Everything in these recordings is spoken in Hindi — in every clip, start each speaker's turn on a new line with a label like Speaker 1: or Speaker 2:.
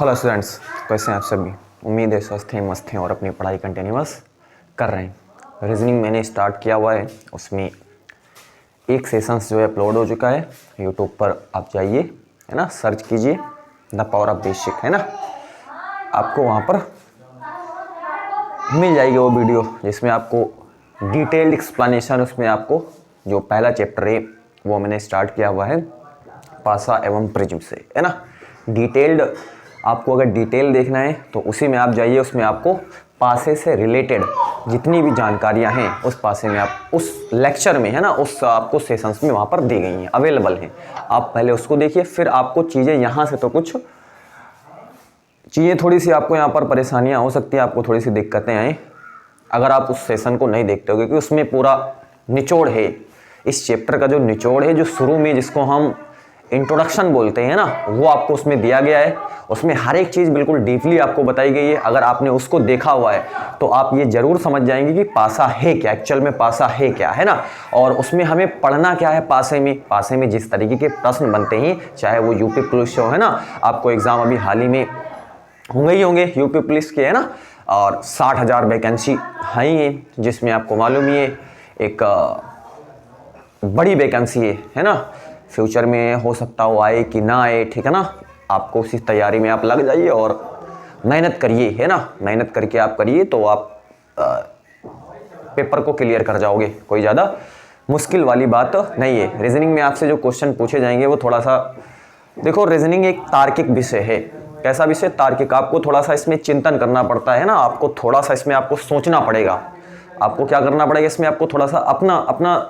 Speaker 1: हेलो स्टूडेंट्स, कैसे हैं आप सभी। उम्मीद है स्वस्थ हैं, मस्त हैं और अपनी पढ़ाई कंटिन्यूअस कर रहे हैं। रीजनिंग मैंने स्टार्ट किया हुआ है, उसमें एक सेशंस जो है अपलोड हो चुका है। यूट्यूब पर आप जाइए, है ना, सर्च कीजिए द पावर ऑफ बेसिक, है ना, आपको वहाँ पर मिल जाएगी वो वीडियो जिसमें आपको डिटेल्ड एक्सप्लेनेशन, उसमें आपको जो पहला चैप्टर है वो मैंने स्टार्ट किया हुआ है पासा एवं प्रिज्म से, है ना। डिटेल्ड आपको अगर डिटेल देखना है तो उसी में आप जाइए, उसमें आपको पासे से रिलेटेड जितनी भी जानकारियां हैं उस पासे में आप उस लेक्चर में, है ना, उस आपको सेशंस में वहाँ पर दी गई हैं, अवेलेबल हैं। आप पहले उसको देखिए, फिर आपको चीज़ें यहाँ से तो कुछ चीज़ें थोड़ी सी आपको यहाँ पर परेशानियाँ हो सकती हैं, आपको थोड़ी सी दिक्कतें आएँ अगर आप उस सेशन को नहीं देखते हो, क्योंकि उसमें पूरा निचोड़ है। इस चैप्टर का जो निचोड़ है, जो शुरू में जिसको हम इंट्रोडक्शन बोलते हैं ना, वो आपको उसमें दिया गया है। उसमें हर एक चीज़ बिल्कुल डीपली आपको बताई गई है। अगर आपने उसको देखा हुआ है तो आप ये जरूर समझ जाएंगे कि पासा है क्या, एक्चुअल में पासा है क्या, है ना। और उसमें हमें पढ़ना क्या है पासे में जिस तरीके के प्रश्न बनते हैं, चाहे वो यूपी पुलिस हो, है ना, आपको एग्जाम अभी हाल ही में होंगे यूपी पुलिस के, है ना, और 60,000 वैकेंसी है, जिसमें आपको मालूम ही है एक बड़ी वैकेंसी है ना। फ्यूचर में हो सकता हो आए कि ना आए, ठीक है ना। आपको उसी तैयारी में आप लग जाइए और मेहनत करिए, है ना। मेहनत करके आप करिए तो आप पेपर को क्लियर कर जाओगे। कोई ज़्यादा मुश्किल वाली बात नहीं है। रीजनिंग में आपसे जो क्वेश्चन पूछे जाएंगे वो थोड़ा सा, देखो रीजनिंग एक तार्किक विषय है। कैसा विषय? तार्किक। आपको थोड़ा सा इसमें चिंतन करना पड़ता है ना, आपको थोड़ा सा इसमें आपको सोचना पड़ेगा। आपको क्या करना पड़ेगा इसमें, आपको थोड़ा सा अपना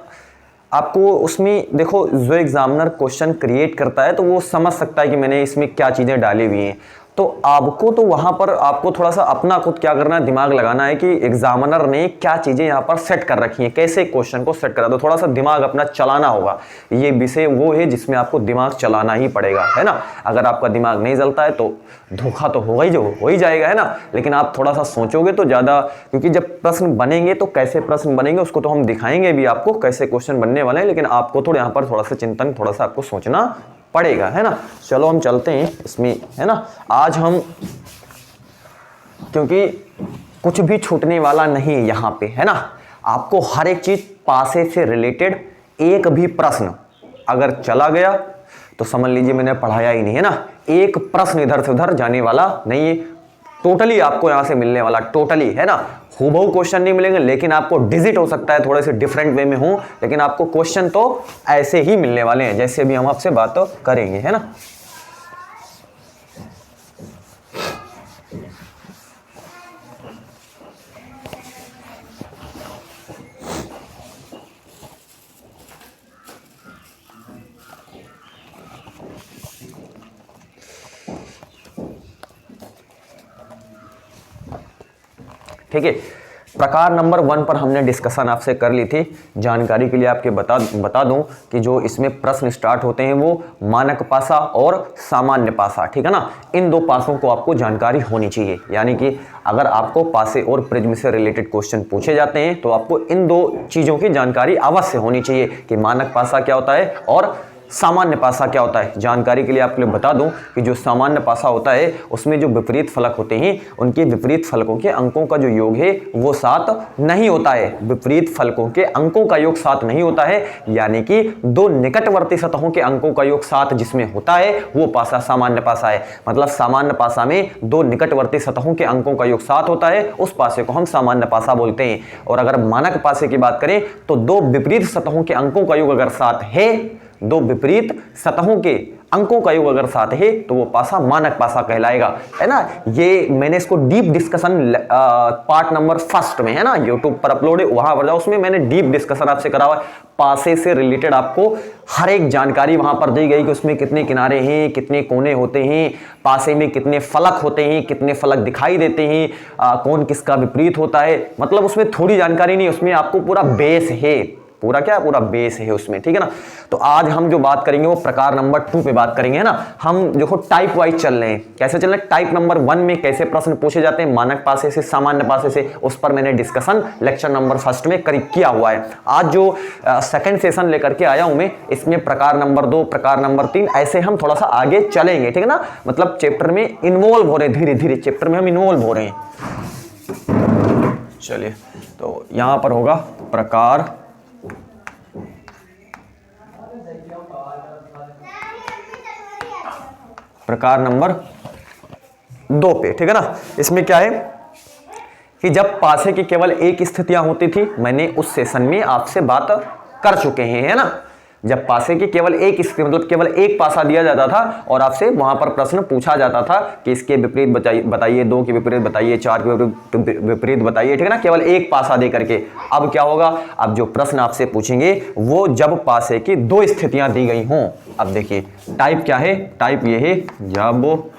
Speaker 1: आपको उसमें देखो, जो एग्जामिनर क्वेश्चन क्रिएट करता है तो वो समझ सकता है कि मैंने इसमें क्या चीज़ें डाली हुई हैं। तो आपको तो वहाँ पर आपको थोड़ा सा अपना खुद क्या करना है, दिमाग लगाना है कि एग्जामिनर ने क्या चीज़ें यहाँ पर सेट कर रखी हैं, कैसे क्वेश्चन को सेट करा। तो थोड़ा सा दिमाग अपना चलाना होगा। ये विषय वो है जिसमें आपको दिमाग चलाना ही पड़ेगा, है ना। अगर आपका दिमाग नहीं चलता है तो धोखा तो होगा ही, जो हो ही जाएगा, है ना। लेकिन आप थोड़ा सा सोचोगे तो ज़्यादा, क्योंकि जब प्रश्न बनेंगे तो कैसे प्रश्न बनेंगे उसको तो हम दिखाएंगे भी आपको, कैसे क्वेश्चन बनने वाले हैं। लेकिन आपको थोड़ा यहाँ पर थोड़ा सा चिंतन, थोड़ा सा आपको सोचना पड़ेगा, है ना। चलो हम चलते हैं इसमें, है ना। आज हम, क्योंकि कुछ भी छूटने वाला नहीं है यहाँ पे, है ना। आपको हर एक चीज पासे से रिलेटेड, एक भी प्रश्न अगर चला गया तो समझ लीजिए मैंने पढ़ाया ही नहीं, है ना। एक प्रश्न इधर से उधर जाने वाला नहीं है। टोटली आपको यहाँ से मिलने वाला, टोटली, है ना। हूबहू क्वेश्चन नहीं मिलेंगे, लेकिन आपको डिजिट हो सकता है थोड़े से डिफरेंट वे में हो, लेकिन आपको क्वेश्चन तो ऐसे ही मिलने वाले हैं जैसे भी हम आपसे बात करेंगे, है ना। ठीक है, प्रकार नंबर 1 पर हमने डिस्कशन आपसे कर ली थी। जानकारी के लिए आपके बता दूं कि जो इसमें प्रश्न स्टार्ट होते हैं वो मानक पासा और सामान्य पासा, ठीक है ना। इन दो पासों को आपको जानकारी होनी चाहिए। यानी कि अगर आपको पासे और प्रिज्म से रिलेटेड क्वेश्चन पूछे जाते हैं तो आपको इन दो चीज़ों की जानकारी अवश्य होनी चाहिए कि मानक पासा क्या होता है और सामान्य पासा क्या होता है। जानकारी के लिए आपके लिए बता दूं कि जो सामान्य पासा होता है उसमें जो विपरीत फलक होते हैं, उनके विपरीत फलकों के अंकों का जो योग है वो 7 नहीं होता है। विपरीत फलकों के अंकों का योग 7 नहीं होता है, यानी कि दो निकटवर्ती सतहों के अंकों का योग 7 जिसमें होता है वो पासा सामान्य पासा है। मतलब सामान्य पासा में दो निकटवर्ती सतहों के अंकों का योग 7 होता है, उस पासे को हम सामान्य पासा बोलते हैं। और अगर मानक पासे की बात करें तो दो विपरीत सतहों के अंकों का योग अगर 7 है, दो विपरीत सतहों के अंकों का योग अगर 7 है तो वो पासा मानक पासा कहलाएगा, है ना। ये मैंने इसको डीप डिस्कशन पार्ट नंबर 1 में, है ना, यूट्यूब पर अपलोड है, वहां पर जाओ, उसमें मैंने डीप डिस्कशन आपसे करा हुआ है। पासे से रिलेटेड आपको हर एक जानकारी वहां पर दी गई कि उसमें कितने किनारे हैं, कितने कोने होते हैं, पासे में कितने फलक होते हैं, कितने फलक दिखाई देते हैं, कौन किसका विपरीत होता है। मतलब उसमें थोड़ी जानकारी नहीं, उसमें आपको पूरा बेस है, पूरा क्या है, पूरा बेस है उसमें, ठीक है ना। तो आज हम जो बात करेंगे वो प्रकार नंबर 2 पे बात करेंगे, है ना। हम देखो टाइप वाइज चल रहे हैं, कैसे चल रहे हैं। टाइप नंबर 1 में कैसे प्रश्न पूछे जाते हैं, मानक पासे से, सामान्य पासे से, उस पर मैंने डिस्कशन लेक्चर नंबर 1 में किया हुआ है। आज जो सेकंड सेशन लेकर के आया हूं मैं, इसमें प्रकार नंबर 2, प्रकार नंबर 3, ऐसे हम थोड़ा सा आगे चलेंगे, ठीक है ना। मतलब चैप्टर में इन्वॉल्व हो रहे हैं, धीरे धीरे चैप्टर में हम इन्वॉल्व हो रहे हैं। चलिए, तो यहां पर होगा प्रकार नंबर 2 पे, ठीक है ना। इसमें क्या है कि जब पासे की केवल एक स्थितियां होती थी, मैंने उस सेशन में आपसे बात कर चुके हैं, है ना। जब पासे की केवल एक स्थिति, मतलब केवल एक पासा दिया जाता था और आपसे वहां पर प्रश्न पूछा जाता था कि इसके विपरीत बताइए, 2 के विपरीत बताइए, 4 के विपरीत बताइए, ठीक है ना। केवल एक पासा दे करके। अब क्या होगा, अब जो प्रश्न आपसे पूछेंगे वो जब पासे की 2 स्थितियां दी गई हों। अब देखिए टाइप क्या है, टाइप ये है जब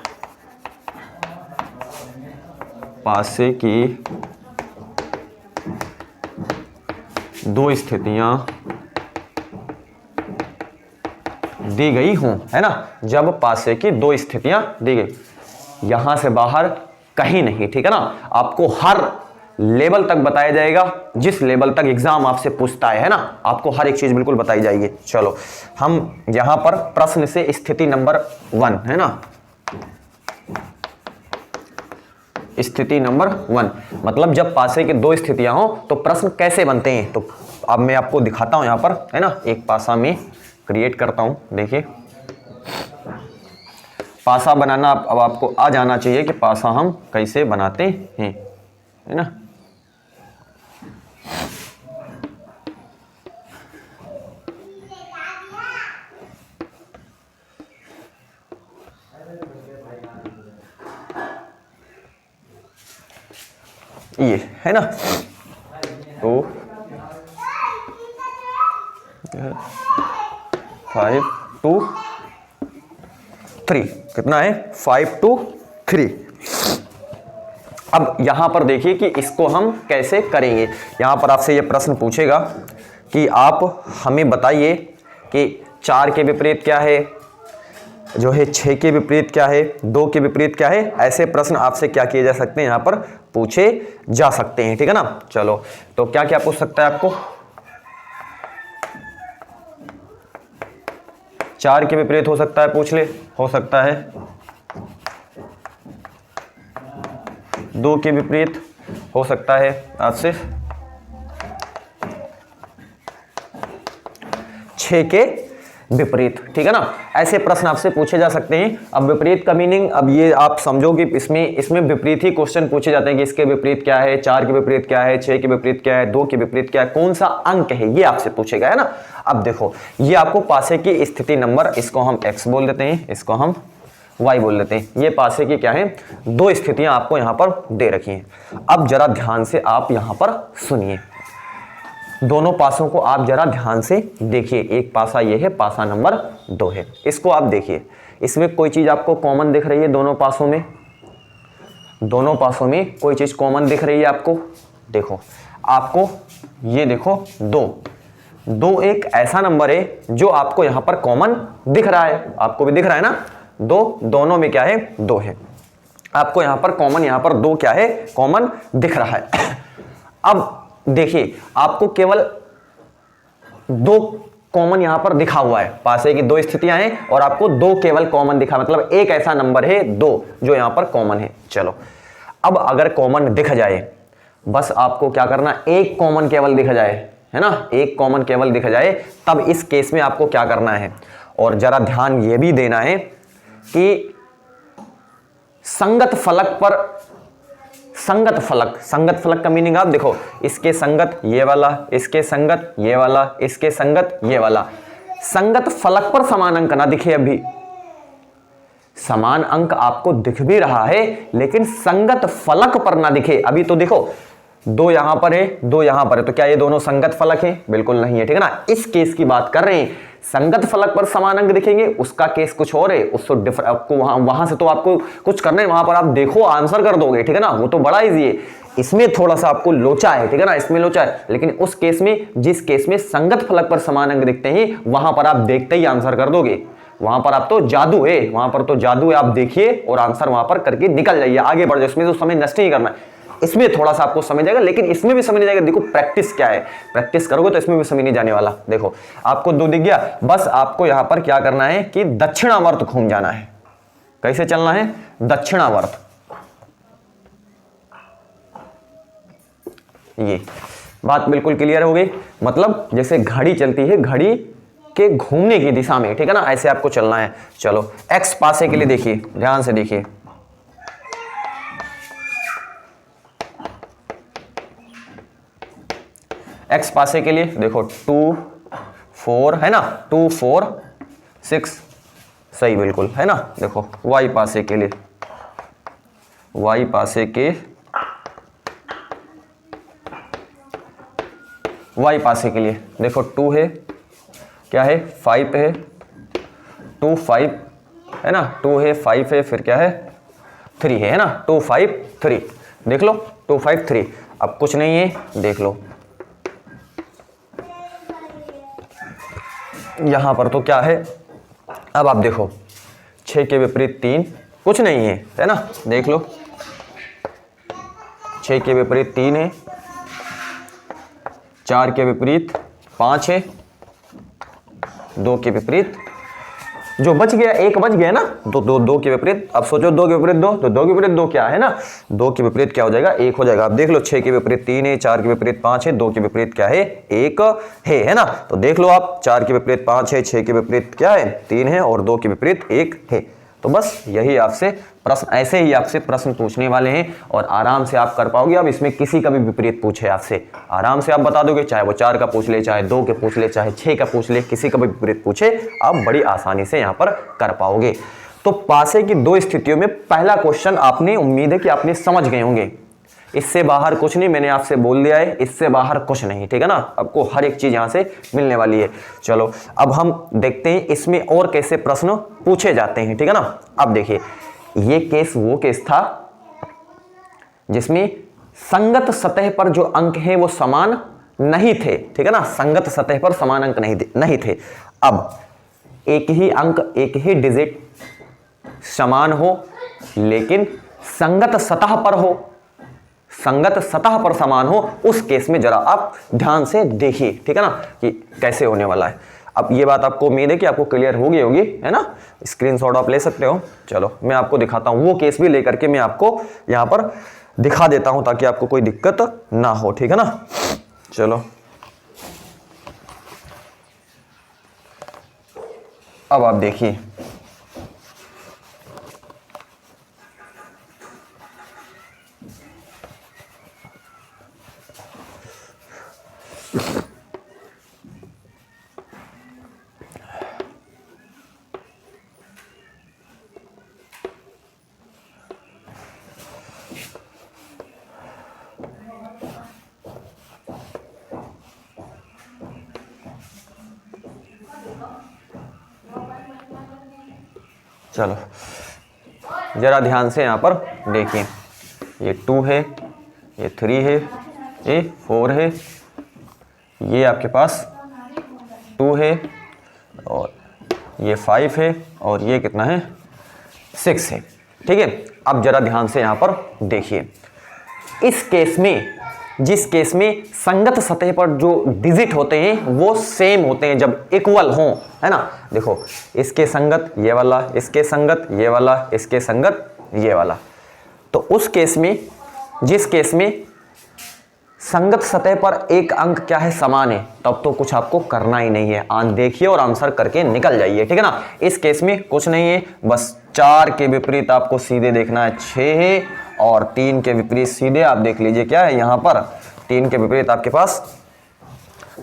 Speaker 1: पासे की 2 स्थितियां दी गई हूं, है ना। जब पासे की 2 स्थितियां दी गई, यहां से बाहर कहीं नहीं, ठीक है ना। आपको हर लेवल तक बताया जाएगा, जिस लेवल तक एग्जाम आपसे पूछता है ना, आपको हर एक चीज बिल्कुल बताई जाएगी। चलो, हम यहां पर प्रश्न से स्थिति नंबर 1, है ना, स्थिति नंबर 1 मतलब जब पासे की 2 स्थितियां हो तो प्रश्न कैसे बनते हैं। तो अब मैं आपको दिखाता हूं यहां पर, है ना। एक पासा में क्रिएट करता हूं, देखिए पासा बनाना अब आपको आ जाना चाहिए कि पासा हम कैसे बनाते हैं, है ना। ये है ना, तो 5 2 3 कितना है, 5 2 3। अब यहां पर देखिए कि इसको हम कैसे करेंगे। यहां पर आपसे यह प्रश्न पूछेगा कि आप हमें बताइए कि 4 के विपरीत क्या है, जो है 6 के विपरीत क्या है, 2 के विपरीत क्या है। ऐसे प्रश्न आपसे क्या किए जा सकते हैं, यहां पर पूछे जा सकते हैं, ठीक है ना। चलो, तो क्या क्या पूछ सकता है आपको, 4 के विपरीत हो सकता है, पूछ ले, हो सकता है 2 के विपरीत हो सकता है आपसे, 6 के विपरीत, ठीक है ना। ऐसे प्रश्न आपसे पूछे जा सकते हैं। अब विपरीत का मीनिंग, अब ये आप समझो कि इसमें विपरीत ही क्वेश्चन पूछे जाते हैं कि इसके विपरीत क्या है, 4 के विपरीत क्या है, 6 के विपरीत क्या है, 2 के विपरीत क्या है, कौन सा अंक है, ये आपसे पूछेगा, है ना। अब देखो, ये आपको पासे की स्थिति नंबर, इसको हम x बोल देते हैं, इसको हम y बोल लेते हैं। ये पासे की क्या है, 2 स्थितियां आपको यहां पर दे रखी हैं। अब जरा ध्यान से आप यहां पर सुनिए, दोनों पासों को आप जरा ध्यान से देखिए। एक पासा ये है, पासा नंबर 2 है, इसको आप देखिए। इसमें कोई चीज आपको कॉमन दिख रही है, दोनों पासों में, दोनों पासों में कोई चीज कॉमन दिख रही है आपको। देखो, आपको ये देखो 2 एक ऐसा नंबर है जो आपको यहां पर कॉमन दिख रहा है, आपको भी दिख रहा है ना। 2 दोनों में क्या है, 2 है, आपको यहां पर कॉमन, यहां पर 2 क्या है, कॉमन दिख रहा है। अब देखिए, आपको केवल 2 कॉमन यहां पर दिखा हुआ है, पासे की 2 स्थितियां हैं और आपको 2 केवल कॉमन दिखा, मतलब एक ऐसा नंबर है 2 जो यहां पर कॉमन है। चलो, अब अगर कॉमन दिख जाए, बस आपको क्या करना, एक कॉमन केवल दिख जाए, है ना, एक कॉमन केवल दिख जाए, तब इस केस में आपको क्या करना है। और जरा ध्यान यह भी देना है कि संगत फलक पर, संगत फलक का मीनिंग आप देखो, इसके संगत ये वाला, इसके संगत ये वाला, इसके संगत ये वाला। संगत फलक पर समान अंक ना दिखे, अभी समान अंक आपको दिख भी रहा है लेकिन संगत फलक पर ना दिखे। अभी तो देखो 2 यहां पर है, 2 यहां पर है, तो क्या ये दोनों संगत फलक है, बिल्कुल नहीं है, ठीक है ना। इस केस की बात कर रहे हैं, संगत फलक पर समान अंक दिखेंगे, उसका केस कुछ और है, उसको आपको वहां से तो आपको कुछ करना है, वहां पर आप देखो आंसर कर दोगे, ठीक है ना, वो तो बड़ा इजी है। इसमें थोड़ा सा आपको लोचा है, ठीक है ना, इसमें लोचा है, लेकिन उस केस में, जिस केस में संगत फलक पर समान अंक दिखते हैं, वहां पर आप देखते ही आंसर कर दोगे। वहां पर आप तो जादू है, वहां पर तो जादू है, आप देखिए और आंसर वहां पर करके निकल जाइए, आगे बढ़ जाए। इसमें तो समय नष्ट नहीं करना है, इसमें थोड़ा सा आपको समझ जाएगा, लेकिन इसमें भी समझ नहीं जाएगा। देखो प्रैक्टिस क्या है, प्रैक्टिस करोगे तो इसमें भी समझ नहीं जाने वाला। देखो आपको 2 दिख गया, बस आपको यहां पर क्या करना है कि दक्षिणावर्त घूम जाना है। कैसे चलना है? दक्षिणावर्त। ये बात बिल्कुल क्लियर हो गई। मतलब जैसे घड़ी चलती है, घड़ी के घूमने की दिशा में, ठीक है ना, ऐसे आपको चलना है। चलो एक्स पासे के लिए देखिए, ध्यान से देखिए। एक्स पासे के लिए देखो 2 4 है ना, 2 4 6 सही बिल्कुल है ना। देखो वाई पासे के लिए, वाई पासे के, वाई पासे के लिए देखो 2 है, क्या है 5 है, 2 5 है ना, 2 है 5 है, फिर क्या है 3 है ना, 2 5 3 देख लो, 2 5 3। अब कुछ नहीं है, देख लो यहां पर तो क्या है। अब आप देखो 6 के विपरीत 3 कुछ नहीं है ना, देख लो 6 के विपरीत 3 है, 4 के विपरीत 5 है, 2 के विपरीत जो बच गया, एक बच गया ना, तो 2 के विपरीत। अब सोचो 2 के विपरीत 2, तो 2 के विपरीत 2 क्या है ना, 2 के विपरीत क्या हो जाएगा, 1 हो जाएगा। अब देख लो 6 के विपरीत 3 है, 4 के विपरीत 5 है, 2 के विपरीत क्या है 1 है ना। तो देख लो आप 4 के विपरीत 5 है, 6 के विपरीत क्या है 3 है, और 2 के विपरीत 1 है। तो बस यही आपसे प्रश्न, ऐसे ही आपसे प्रश्न पूछने वाले हैं और आराम से आप कर पाओगे। अब इसमें किसी का भी विपरीत पूछे आपसे, आराम से आप बता दोगे, चाहे वो 4 का पूछ ले, चाहे 2 के पूछ ले, चाहे 6 का पूछ ले, किसी का भी विपरीत पूछे, आप बड़ी आसानी से यहाँ पर कर पाओगे। तो पासे की 2 स्थितियों में पहला क्वेश्चन आपने, उम्मीद है कि आपने समझ गए होंगे। इससे बाहर कुछ नहीं, मैंने आपसे बोल दिया है, इससे बाहर कुछ नहीं, ठीक है ना। आपको हर एक चीज यहां से मिलने वाली है। चलो अब हम देखते हैं इसमें और कैसे प्रश्न पूछे जाते हैं, ठीक है ना। अब देखिए ये केस वो केस था जिसमें संगत सतह पर जो अंक हैं वो समान नहीं थे, ठीक है ना, संगत सतह पर समान अंक नहीं थे। अब एक ही अंक, एक ही डिजिट समान हो, लेकिन संगत सतह पर हो, संगत सतह पर समान हो, उस केस में जरा आप ध्यान से देखिए, ठीक है ना, कि कैसे होने वाला है। अब ये बात आपको उम्मीद है कि आपको क्लियर होगी है ना, स्क्रीनशॉट आप ले सकते हो। चलो मैं आपको दिखाता हूं, वो केस भी लेकर के मैं आपको यहां पर दिखा देता हूं ताकि आपको कोई दिक्कत ना हो, ठीक है ना। चलो अब आप देखिए, चलो जरा ध्यान से यहां पर देखिए, ये 2 है, ये 3 है, ये 4 है, ये आपके पास 2 है, और ये 5 है, और ये कितना है 6 है, ठीक है। अब जरा ध्यान से यहां पर देखिए, इस केस में, जिस केस में संगत सतह पर जो डिजिट होते हैं वो सेम होते हैं, जब इक्वल हों, है ना। देखो इसके संगत ये वाला, इसके संगत ये वाला, इसके संगत ये वाला। तो उस केस में, जिस केस में संगत सतह पर एक अंक क्या है समान है, तब तो कुछ आपको करना ही नहीं है, देखिए और आंसर करके निकल जाइए, ठीक है ना। इस केस में कुछ नहीं है, बस 4 के विपरीत आपको सीधे देखना है 6 है, और 3 के विपरीत सीधे आप देख लीजिए क्या है यहां पर, 3 के विपरीत आपके पास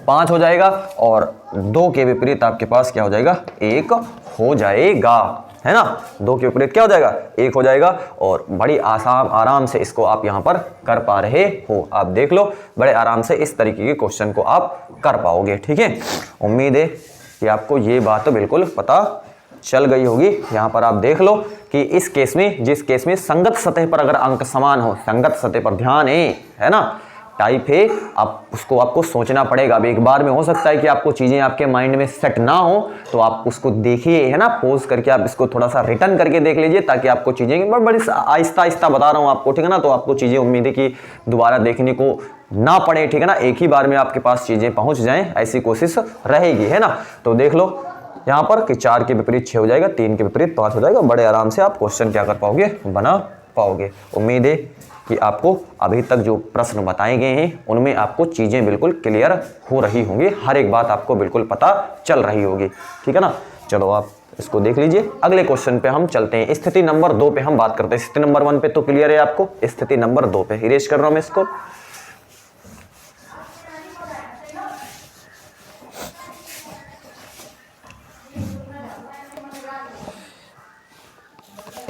Speaker 1: 5 हो जाएगा, और 2 के विपरीत आपके पास क्या हो जाएगा 1 हो जाएगा, है ना। 2 के विपरीत क्या हो जाएगा 1 हो जाएगा, और बड़ी आसान आराम से इसको आप यहां पर कर पा रहे हो। आप देख लो बड़े आराम से इस तरीके के क्वेश्चन को आप कर पाओगे, ठीक है। उम्मीद है कि आपको ये बात बिल्कुल पता चल गई होगी। यहाँ पर आप देख लो कि इस केस में, जिस केस में संगत सतह पर अगर अंक समान हो, संगत सतह पर ध्यान है ना, टाइप है, आप उसको आपको सोचना पड़ेगा। अब एक बार में हो सकता है कि आपको चीज़ें आपके माइंड में सेट ना हो, तो आप उसको देखिए, है ना, पॉज करके आप इसको थोड़ा सा रिटर्न करके देख लीजिए, ताकि आपको चीज़ें बड़ी आहिस्ता आहिस्ता बता रहा हूँ आपको, ठीक है ना, तो आपको चीज़ें उम्मीद है कि दोबारा देखने को ना पड़े, ठीक है ना, एक ही बार में आपके पास चीज़ें पहुँच जाएँ, ऐसी कोशिश रहेगी, है ना। तो देख लो यहाँ पर कि 4 के विपरीत 6 हो जाएगा, 3 के विपरीत 5 हो जाएगा। बड़े आराम से आप क्वेश्चन क्या कर पाओगे, बना पाओगे। उम्मीद है कि आपको अभी तक जो प्रश्न बताए गए हैं उनमें आपको चीज़ें बिल्कुल क्लियर हो रही होंगी, हर एक बात आपको बिल्कुल पता चल रही होगी, ठीक है ना। चलो आप इसको देख लीजिए। अगले क्वेश्चन पे हम चलते हैं। स्थिति नंबर 2 पे हम बात करते हैं। स्थिति नंबर 1 पे तो क्लियर है आपको, स्थिति नंबर 2 पे इरेज कर रहा हूं मैं इसको।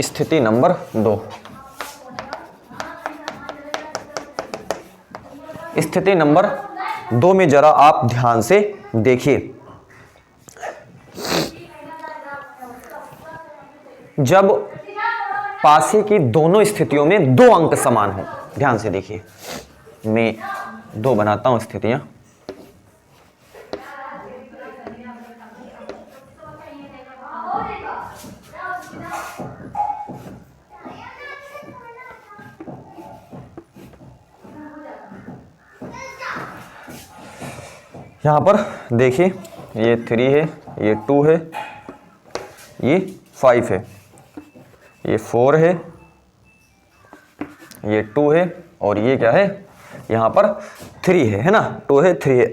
Speaker 1: स्थिति नंबर 2, स्थिति नंबर 2 में जरा आप ध्यान से देखिए। जब पासे की दोनों स्थितियों में 2 अंक समान हो, ध्यान से देखिए, मैं 2 बनाता हूं स्थितियां। यहाँ पर देखिए, ये 3 है, ये 2 है, ये 5 है, ये 4 है, ये 2 है, और ये क्या है, यहाँ पर 3 है ना, 2 है 3 है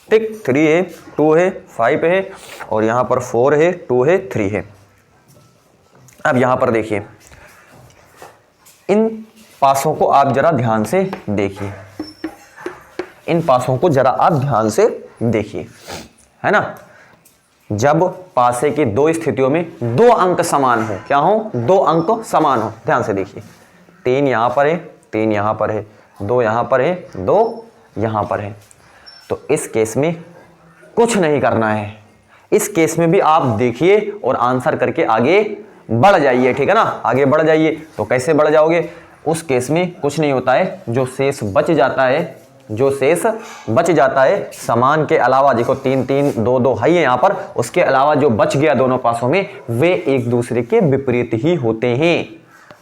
Speaker 1: ठीक, 3 है, 2 है, 5 है, और यहाँ पर 4 है, 2 है, 3 है। अब यहाँ पर देखिए, इन पासों को आप जरा ध्यान से देखिए, इन पासों को जरा आप ध्यान से देखिए, है ना। जब पासे की 2 स्थितियों में 2 अंक समान हो, क्या हो, 2 अंक समान हो, ध्यान से देखिए, 3 यहां पर है, 3 यहां पर है, 2 यहां पर है, 2 यहां पर है, तो इस केस में कुछ नहीं करना है। इस केस में भी आप देखिए और आंसर करके आगे बढ़ जाइए, ठीक है ना, आगे बढ़ जाइए। तो कैसे बढ़ जाओगे, उस केस में कुछ नहीं होता है, जो शेष बच जाता है, जो शेष बच जाता है, समान के अलावा, देखो 3 3 2 2 है यहाँ पर, उसके अलावा जो बच गया दोनों पासों में, वे एक दूसरे के विपरीत ही होते हैं,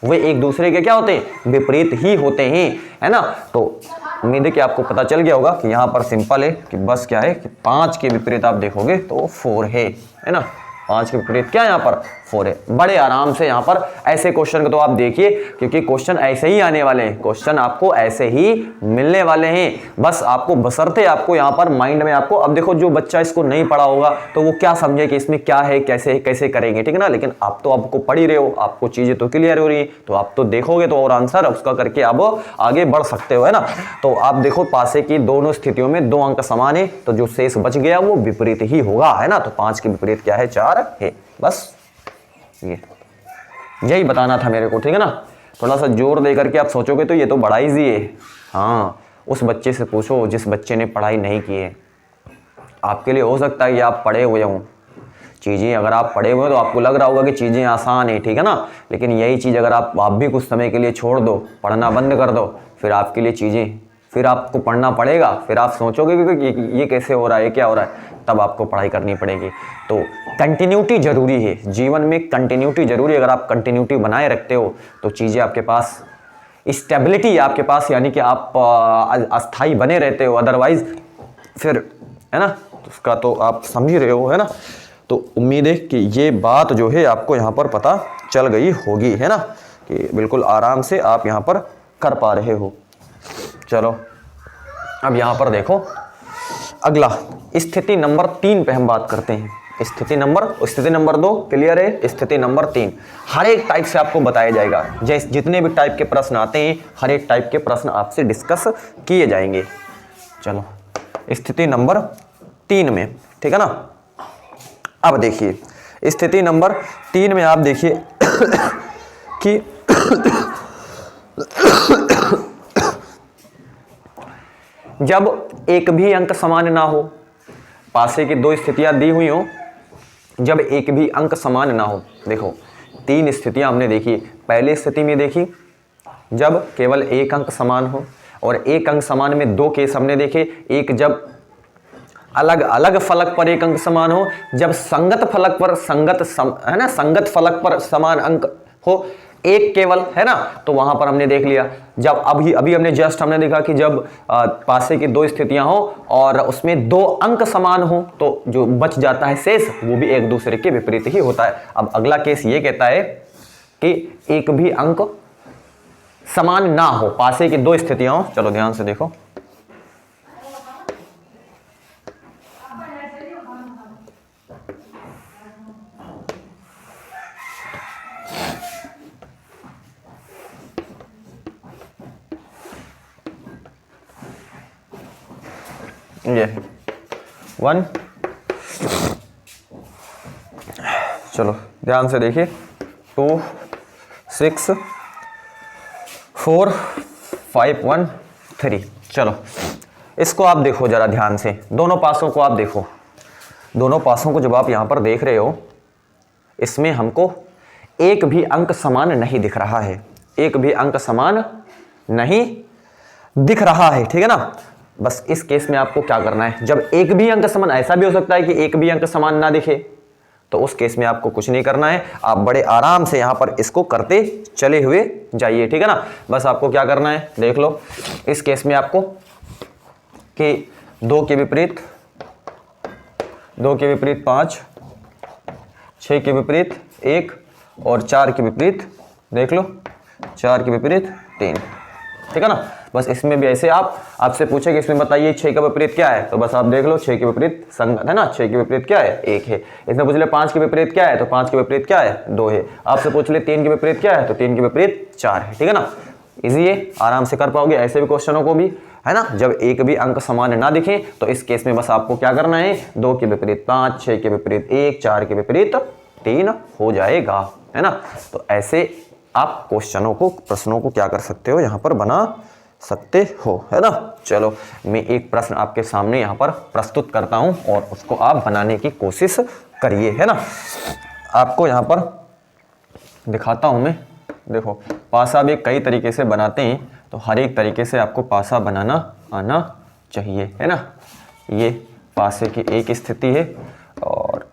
Speaker 1: वे एक दूसरे के क्या होते हैं, विपरीत ही होते हैं, है ना। तो उम्मीद है कि आपको पता चल गया होगा कि यहाँ पर सिंपल है कि बस क्या है कि 5 के विपरीत आप देखोगे तो 4 है ना, 5 के विपरीत क्या यहाँ पर 4 है। बड़े आराम से यहाँ पर ऐसे क्वेश्चन को तो आप देखिए, क्योंकि क्वेश्चन ऐसे ही आने वाले हैं, क्वेश्चन आपको ऐसे ही मिलने वाले हैं। बस आपको बशर्ते आपको यहाँ पर माइंड में आपको, अब देखो जो बच्चा इसको नहीं पढ़ा होगा तो वो क्या समझे कि इसमें क्या है, कैसे कैसे करेंगे, ठीक है ना। लेकिन आप तो आपको पढ़ ही रहे हो, आपको चीजें तो क्लियर हो रही है, तो आप तो देखोगे तो और आंसर उसका करके आप आगे बढ़ सकते हो, है ना। तो आप देखो पासे की दोनों स्थितियों में 2 अंक समान है, तो जो शेष बच गया वो विपरीत ही होगा, है ना। तो 5 के विपरीत क्या है, 4 है। बस यही बताना था मेरे को, ठीक है ना। थोड़ा सा जोर दे करके आप सोचोगे तो ये तो बड़ा ईजी है। हाँ, उस बच्चे से पूछो जिस बच्चे ने पढ़ाई नहीं की है। आपके लिए हो सकता है कि आप पढ़े हुए हों चीज़ें, अगर आप पढ़े हुए हो तो आपको लग रहा होगा कि चीज़ें आसान है, ठीक है ना। लेकिन यही चीज़ अगर आप भी कुछ समय के लिए छोड़ दो, पढ़ना बंद कर दो, फिर आपके लिए चीज़ें, फिर आपको पढ़ना पड़ेगा, फिर आप सोचोगे कि ये कैसे हो रहा है, क्या हो रहा है, तब आपको पढ़ाई करनी पड़ेगी। तो कंटिन्यूटी जरूरी है, जीवन में कंटिन्यूटी जरूरी है। अगर आप कंटिन्यूटी बनाए रखते हो तो चीज़ें आपके पास, स्टेबिलिटी आपके पास, यानी कि आप अस्थाई बने रहते हो, अदरवाइज फिर, है ना, उसका तो आप समझ ही रहे हो, है ना। तो उम्मीद है कि ये बात जो है आपको यहाँ पर पता चल गई होगी, है ना, कि बिल्कुल आराम से आप यहाँ पर कर पा रहे हो। चलो अब यहाँ पर देखो, अगला स्थिति नंबर 3 पे हम बात करते हैं। स्थिति नंबर 2 क्लियर है, स्थिति नंबर 3 हर एक टाइप से आपको बताया जाएगा। जैसे जितने भी टाइप के प्रश्न आते हैं, हर एक टाइप के प्रश्न आपसे डिस्कस किए जाएंगे। चलो स्थिति नंबर 3 में, ठीक है ना। अब देखिए स्थिति नंबर 3 में आप देखिए कि जब एक भी अंक समान ना हो, पासे की 2 स्थितियां दी हुई हो, जब एक भी अंक समान ना हो। देखो 3 स्थितियां हमने देखी। पहली स्थिति में देखी जब केवल एक अंक समान हो, और एक अंक समान में 2 केस हमने देखे। एक जब अलग अलग फलक पर एक अंक समान हो, जब संगत फलक पर है ना, संगत फलक पर समान अंक हो, एक केवल, है ना, तो वहां पर हमने देख लिया। जब अभी हमने जस्ट हमने देखा कि जब पासे की 2 स्थितियां हो और उसमें 2 अंक समान हो, तो जो बच जाता है शेष वो भी एक दूसरे के विपरीत ही होता है। अब अगला केस ये कहता है कि एक भी अंक समान ना हो, पासे की 2 स्थितियां हो। चलो ध्यान से देखो, ये 1, चलो ध्यान से देखिए, 2, 6, 4, 5, 1, 3। चलो इसको आप देखो जरा ध्यान से, दोनों पासों को आप देखो। दोनों पासों को जब आप यहां पर देख रहे हो, इसमें हमको एक भी अंक समान नहीं दिख रहा है, एक भी अंक समान नहीं दिख रहा है, ठीक है ना। बस इस केस में आपको क्या करना है, जब एक भी अंक समान, ऐसा भी हो सकता है कि एक भी अंक समान ना दिखे, तो उस केस में आपको कुछ नहीं करना है, आप बड़े आराम से यहां पर इसको करते चले हुए जाइए, ठीक है ना। बस आपको क्या करना है, देख लो इस केस में आपको कि 2 के विपरीत 5, 6 के विपरीत 1 और 4 के विपरीत, देख लो 4 के विपरीत 3, ठीक है ना। बस इसमें भी ऐसे आपसे पूछे कि इसमें बताइए 6 का विपरीत क्या है, तो बस आप देख लो 6 के विपरीत संगत है ना, 6 के विपरीत क्या है, 1 है। इसमें पूछ ले 5 के विपरीत क्या है, तो 5 के विपरीत क्या है, 2 है। आपसे पूछ ले 3 के विपरीत क्या है, तो 3 के विपरीत 4 है, ठीक है ना। इजी है, आराम से कर पाओगे ऐसे भी क्वेश्चनों को भी, है ना। जब एक भी अंक समान ना दिखे तो इस केस में बस आपको क्या करना है, 2 के विपरीत 5, 6 के विपरीत 1, 4 के विपरीत 3 हो जाएगा, है ना। तो ऐसे आप क्वेश्चनों को, प्रश्नों को क्या कर सकते हो, यहाँ पर बना सकते हो, है ना। चलो मैं एक प्रश्न आपके सामने यहाँ पर प्रस्तुत करता हूँ और उसको आप बनाने की कोशिश करिए, है ना। आपको यहाँ पर दिखाता हूँ मैं, देखो पासा भी कई तरीके से बनाते हैं, तो हर एक तरीके से आपको पासा बनाना आना चाहिए, है ना। ये पासे की एक स्थिति है और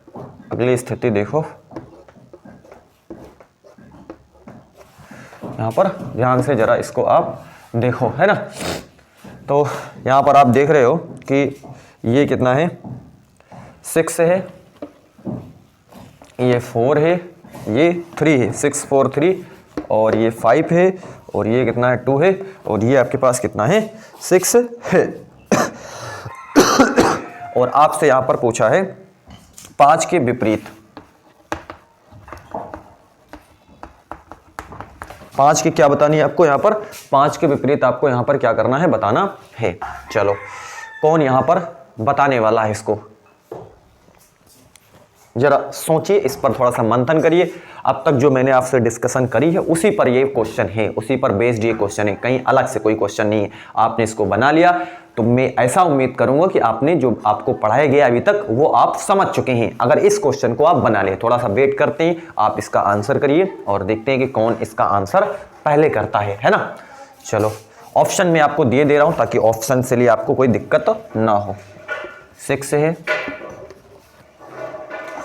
Speaker 1: अगली स्थिति देखो, यहाँ पर ध्यान से जरा इसको आप देखो, है ना। तो यहाँ पर आप देख रहे हो कि ये कितना है, 6 है, ये 4 है, ये 3 है, 6, 4, 3, और ये 5 है, और ये कितना है, 2 है, और ये आपके पास कितना है, 6 है। और आपसे यहाँ पर पूछा है 5 के विपरीत, 5 की क्या बतानी है आपको, यहाँ पर 5 के विपरीत आपको यहाँ पर क्या करना है, बताना है। चलो कौन यहाँ पर बताने वाला है, इसको जरा सोचिए, इस पर थोड़ा सा मंथन करिए। अब तक जो मैंने आपसे डिस्कशन करी है उसी पर ये क्वेश्चन है, उसी पर बेस्ड ये क्वेश्चन है, कहीं अलग से कोई क्वेश्चन नहीं है। आपने इसको बना लिया तो मैं ऐसा उम्मीद करूंगा कि आपने जो आपको पढ़ाया गया अभी तक वो आप समझ चुके हैं। अगर इस क्वेश्चन को आप बना ले, थोड़ा सा वेट करते हैं, आप इसका आंसर करिए और देखते हैं कि कौन इसका आंसर पहले करता है ना। चलो ऑप्शन में आपको दे रहा हूं ताकि ऑप्शन से लिए आपको कोई दिक्कत ना हो। 6 है,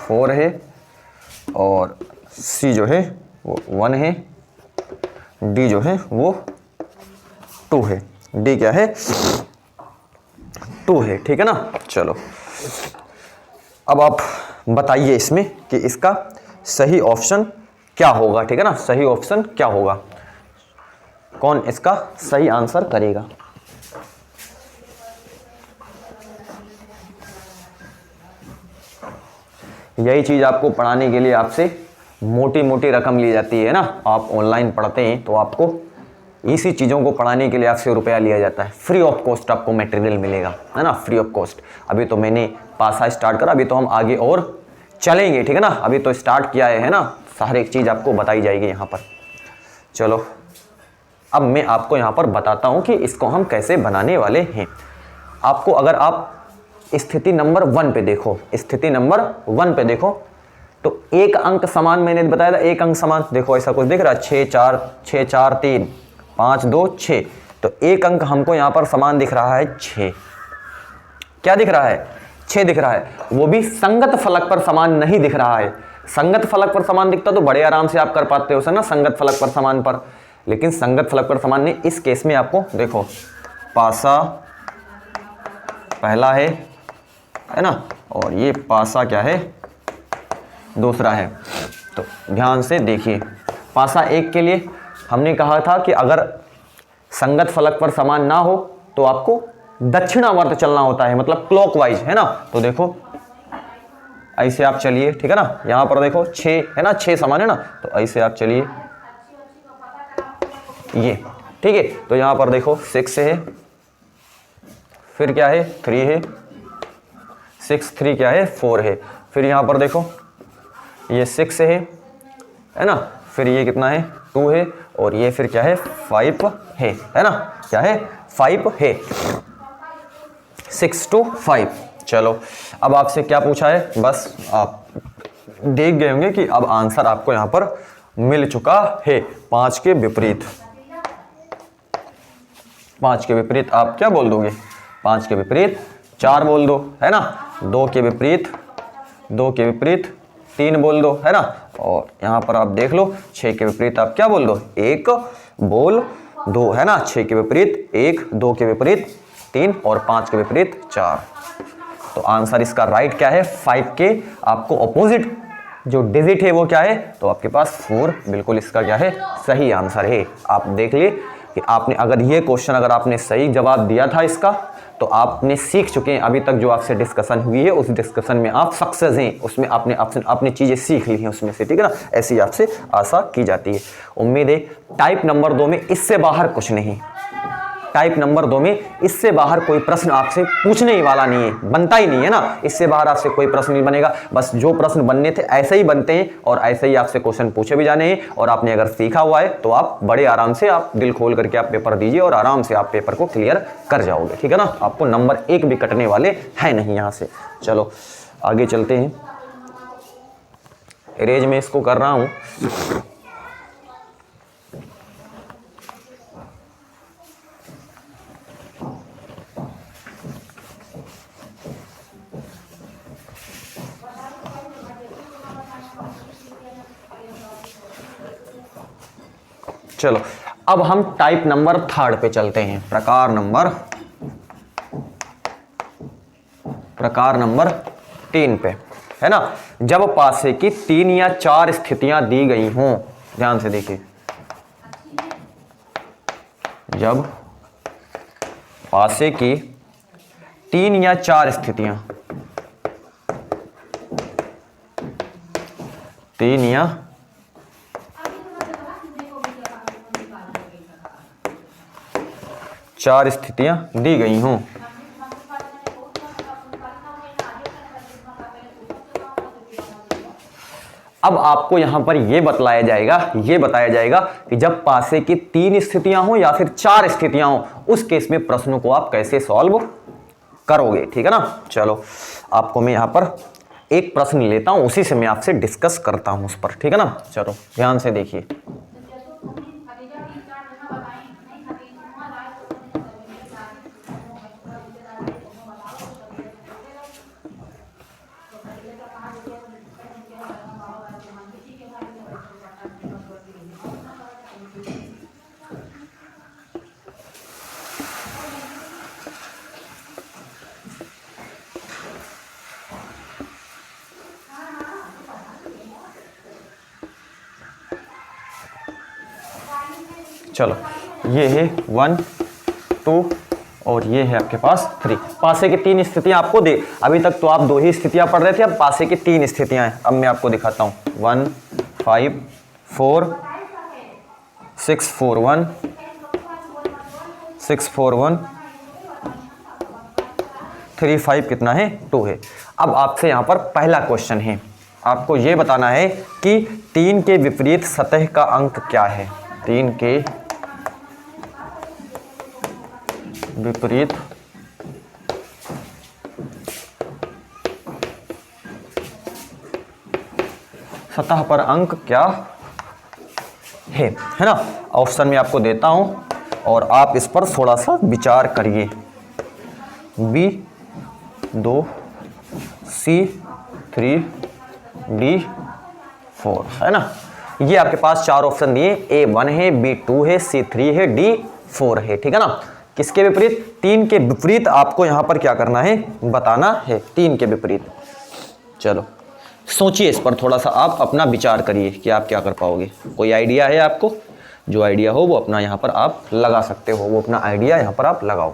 Speaker 1: 4 है, और सी जो है वो 1 है, डी जो है वो 2 है। डी क्या है, 2 है, ठीक है ना। चलो अब आप बताइए इसमें कि इसका सही ऑप्शन क्या होगा, ठीक है ना। सही ऑप्शन क्या होगा, कौन इसका सही आंसर करेगा। यही चीज आपको पढ़ाने के लिए आपसे मोटी मोटी रकम ली जाती है ना। आप ऑनलाइन पढ़ते हैं तो आपको इसी चीज़ों को पढ़ाने के लिए आपसे रुपया लिया जाता है। फ्री ऑफ कॉस्ट आपको मटेरियल मिलेगा, है ना, फ्री ऑफ कॉस्ट। अभी तो मैंने पासा स्टार्ट करा, अभी तो हम आगे और चलेंगे, ठीक है ना। अभी तो स्टार्ट किया है ना, हर एक चीज़ आपको बताई जाएगी यहाँ पर। चलो अब मैं आपको यहाँ पर बताता हूँ कि इसको हम कैसे बनाने वाले हैं। आपको अगर आप स्थिति नंबर 1 पे देखो, स्थिति नंबर 1 पे देखो, तो एक अंक समान मैंने बताया था, एक अंक समान, देखो ऐसा कुछ दिख रहा है, 6 4 3 5 2 6, तो एक अंक हमको यहाँ पर समान दिख रहा है 6। क्या दिख रहा है? 6 दिख रहा है, वो भी संगत फलक पर समान नहीं दिख रहा है। संगत फलक पर समान दिखता तो बड़े आराम से आप कर पाते हो ना, संगत फलक पर समान पर, लेकिन संगत फलक पर समान नहीं। इस केस में आपको देखो पासा पहला है ना, और ये पासा क्या है? दूसरा है। तो ध्यान से देखिए, पासा 1 के लिए हमने कहा था कि अगर संगत फलक पर समान ना हो तो आपको दक्षिणावर्त चलना होता है, मतलब क्लॉकवाइज, है ना। तो देखो ऐसे आप चलिए, ठीक है ना। यहां पर देखो 6 है ना, 6 समान है ना, तो ऐसे आप चलिए ये, ठीक है। तो यहां पर देखो 6 है, फिर क्या है? 3 है, 6 3 क्या है? 4 है। फिर यहां पर देखो ये 6 है ना, फिर ये कितना है? 2 है, और ये फिर क्या है? 5 है ना, क्या है? 5 है। 6 to 5। चलो अब आपसे क्या पूछा है, बस आप देख गए होंगे कि अब आंसर आपको यहां पर मिल चुका है। 5 के विपरीत, 5 के विपरीत आप क्या बोल दोगे? 5 के विपरीत 4 बोल दो, है ना। 2 के विपरीत 3 बोल दो, है ना। और यहां पर आप देख लो 6 के विपरीत आप क्या बोल दो? 1 बोल दो, है ना। 6 के विपरीत 1, 2 के विपरीत 3 और 5 के विपरीत 4। तो आंसर इसका राइट क्या है? 5 के आपको ऑपोजिट जो डिजिट है वो क्या है? तो आपके पास 4 बिल्कुल इसका क्या है? सही आंसर है। आप देख लिए कि आपने अगर ये क्वेश्चन अगर आपने सही जवाब दिया था इसका, तो आपने सीख चुके हैं। अभी तक जो आपसे डिस्कशन हुई है उस डिस्कशन में आप सक्सेस हैं, उसमें आपने अपनी चीज़ें सीख ली हैं उसमें से, ठीक है ना। ऐसी आपसे आशा की जाती है। उम्मीद है टाइप नंबर 2 में इससे बाहर कुछ नहीं, टाइप नंबर 2 में इससे बाहर कोई प्रश्न आपसे पूछने ही वाला नहीं है, बनता ही नहीं है ना। इससे बाहर आपसे कोई प्रश्न नहीं बनेगा, बस जो प्रश्न बनने थे ऐसे ही बनते हैं और ऐसे ही आपसे क्वेश्चन पूछे भी जाने हैं। और आपने अगर सीखा हुआ है तो आप बड़े आराम से आप दिल खोल करके आप पेपर दीजिए और आराम से आप पेपर को क्लियर कर जाओगे, ठीक है ना। आपको नंबर 1 भी कटने वाले हैं नहीं यहाँ से। चलो आगे चलते हैं। इरेज में इसको कर रहा हूँ। चलो अब हम टाइप नंबर 3 पे चलते हैं, प्रकार नंबर 3 पे, है ना। जब पासे की 3 या 4 स्थितियां दी गई हों, ध्यान से देखिए, जब पासे की 3 या 4 स्थितियां, 3 या 4 स्थितियां दी गई हों, अब आपको यहां पर यह बताया जाएगा कि जब पासे की 3 स्थितियां हो या फिर 4 स्थितियां हो, उस केस में प्रश्नों को आप कैसे सॉल्व करोगे, ठीक है ना। चलो आपको मैं यहां पर एक प्रश्न लेता हूं, उसी से मैं आपसे डिस्कस करता हूं उस पर, ठीक है ना। चलो ध्यान से देखिए। चलो ये है 1 2 और ये है आपके पास 3। पासे की 3 स्थितियां आपको दे, अभी तक तो आप 2 ही स्थितियां पढ़ रहे थे, अब पासे की 3 स्थितियां हैं। अब मैं आपको दिखाता हूं 1 5 4 6 4 1 6 4 1 3 5 कितना है? 2 है। अब आपसे यहां पर पहला क्वेश्चन है, आपको यह बताना है कि 3 के विपरीत सतह का अंक क्या है। 3 के विपरीत सतह पर अंक क्या है ना। ऑप्शन में आपको देता हूं और आप इस पर थोड़ा सा विचार करिए। B2, C3, D4 है ना। ये आपके पास चार ऑप्शन दिए, A1 है, B2 है, C3 है, D4 है, ठीक है ना। किसके विपरीत? 3 के विपरीत आपको यहां पर क्या करना है, बताना है, 3 के विपरीत। चलो सोचिए इस पर थोड़ा सा, आप अपना विचार करिए कि आप क्या कर पाओगे। कोई आइडिया है आपको? जो आइडिया हो वो अपना यहाँ पर आप लगा सकते हो, वो अपना आइडिया यहाँ पर आप लगाओ।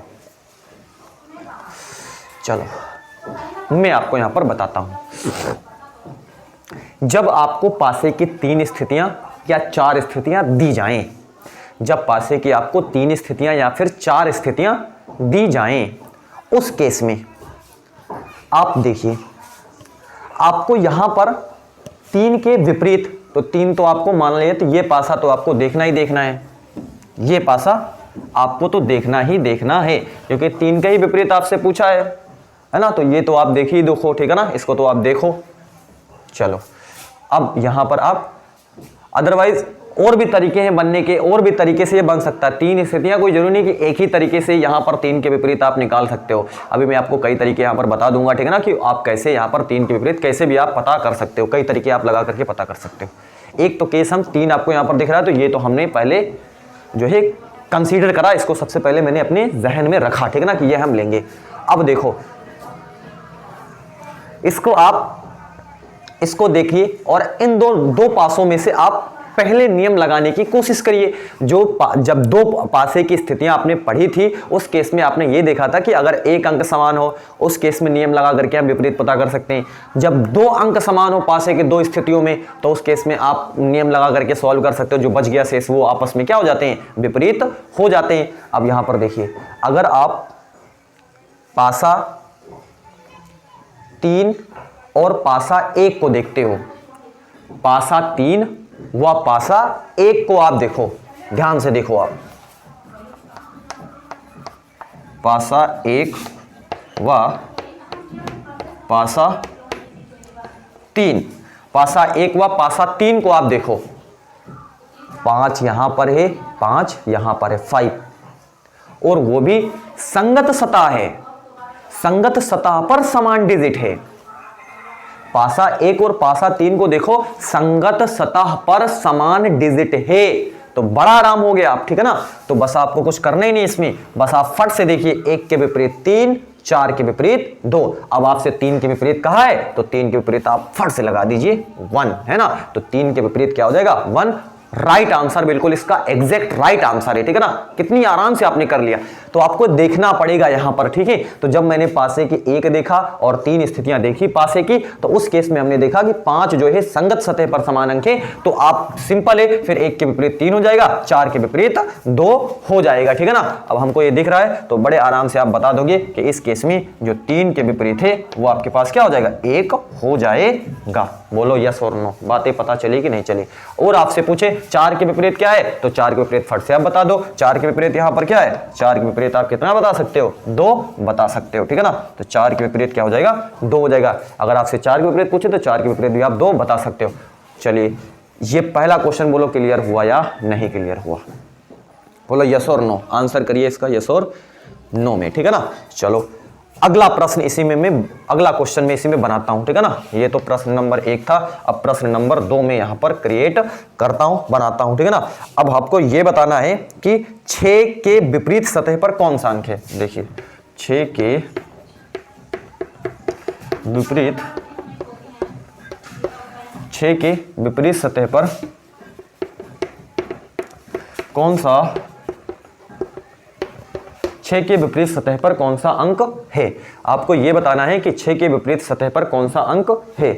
Speaker 1: चलो मैं आपको यहाँ पर बताता हूँ। जब आपको पासे की 3 स्थितियाँ या 4 स्थितियाँ दी जाएं, जब पासे की आपको 3 स्थितियाँ या फिर 4 स्थितियाँ दी जाएं, उस केस में आप देखिए, आपको यहां पर 3 के विपरीत, तो 3 तो आपको मान लिया, तो ये पासा तो आपको देखना ही देखना है, ये पासा आपको तो देखना ही देखना है, क्योंकि 3 का ही विपरीत आपसे पूछा है ना। तो ये तो आप देख ही देखो, ठीक है ना, इसको तो आप देखो। चलो अब यहां पर आप, अदरवाइज और भी तरीके हैं बनने के, और भी तरीके से ये बन सकता है। 3 स्थितियां, कोई जरूरी नहीं कि एक ही तरीके से यहां पर 3 के विपरीत आप निकाल सकते हो। अभी मैं आपको कई तरीके यहां पर बता दूंगा, ठीक है ना, कि आप कैसे यहां पर 3 के विपरीत कैसे भी आप पता कर सकते हो, कई तरीके आप लगा करके पता कर सकते हो। एक तो केस हम 3 आपको यहां पर दिख रहा है, तो ये तो हमने पहले जो है कंसीडर करा, इसको सबसे पहले मैंने अपने जहन में रखा, ठीक है ना, कि ये हम लेंगे। अब देखो इसको, आप इसको देखिए और इन दो पासों में से आप पहले नियम लगाने की कोशिश करिए। जब 2 पासे की स्थितियां आपने पढ़ी थी, उस केस में आपने ये देखा था कि अगर एक अंक समान हो, उस केस में नियम लगा करके हम विपरीत पता कर सकते हैं। जब 2 अंक समान हो पासे के 2 स्थितियों में, तो उस केस में आप नियम लगा करके सॉल्व कर सकते हो। जो बच गया शेष वो आपस में क्या हो जाते हैं, विपरीत हो जाते हैं। अब यहां पर देखिए, अगर आप पासा 3 और पासा 1 को देखते हो, पासा 3 व पासा 1 को आप देखो, ध्यान से देखो आप, पासा 1 व पासा 3, पासा 1 व पासा 3 को आप देखो, 5 यहां पर है, 5 यहां पर है, 5, और वो भी संगत सतह है, संगत सतह पर समान डिजिट है। पासा 1 और पासा 3 को देखो, संगत सतह पर समान डिजिट है, तो बड़ा आराम हो गया आप, ठीक है ना। तो बस आपको कुछ करना ही नहीं इसमें, बस आप फट से देखिए, 1 के विपरीत 3, 4 के विपरीत 2। अब आपसे 3 के विपरीत कहा है, तो 3 के विपरीत आप फट से लगा दीजिए 1, है ना। तो 3 के विपरीत क्या हो जाएगा, 1। राइट आंसर, बिल्कुल इसका एग्जैक्ट राइट आंसर है, ठीक है ना। कितनी आराम से आपने कर लिया। तो आपको देखना पड़ेगा यहां पर, ठीक है। तो जब मैंने पासे की 1 देखा और 3 स्थितियां देखी पासे की, तो उस केस में हमने देखा कि 5 जो है संगत सतह पर समान अंक है, तो आप सिंपल है, फिर 1 के विपरीत 3 हो जाएगा, 4 के विपरीत 2 हो जाएगा, ठीक है ना। अब हमको ये दिख रहा है, तो बड़े आराम से आप बता दोगे कि इस केस में जो 3 के विपरीत है वो आपके पास क्या हो जाएगा, 1 हो जाएगा। बोलो यस और नो, बातें पता चली कि नहीं चली। और आपसे पूछे 4 के विपरीत क्या है, तो 4 के विपरीत फट से आप बता दो। 4 के विपरीत यहां पर क्या है, 4 के विपरीत आप कितना बता सकते हो, 2 बता सकते हो, ठीक है ना। तो 4 के विपरीत क्या हो जाएगा, 2 हो जाएगा। अगर आपसे 4 के विपरीत पूछे तो 4 के विपरीत भी आप 2 बता सकते हो। चलिए ये पहला क्वेश्चन बोलो क्लियर हुआ या नहीं क्लियर हुआ, बोलो यस और नो, आंसर करिए इसका यस और नो में, ठीक है ना। चलो अगला प्रश्न इसी में मैं, अगला क्वेश्चन में इसी में बनाता हूं, ठीक है ना। ये तो प्रश्न नंबर 1 था, अब प्रश्न नंबर 2 में यहां पर क्रिएट करता हूं, बनाता हूं, ठीक है ना। अब आपको यह बताना है कि 6 के विपरीत सतह पर कौन सा अंक है। देखिए 6 के विपरीत, 6 के विपरीत सतह पर कौन सा, 6 के विपरीत सतह पर कौन सा अंक है। आपको यह बताना है कि 6 के विपरीत सतह पर कौन सा अंक है।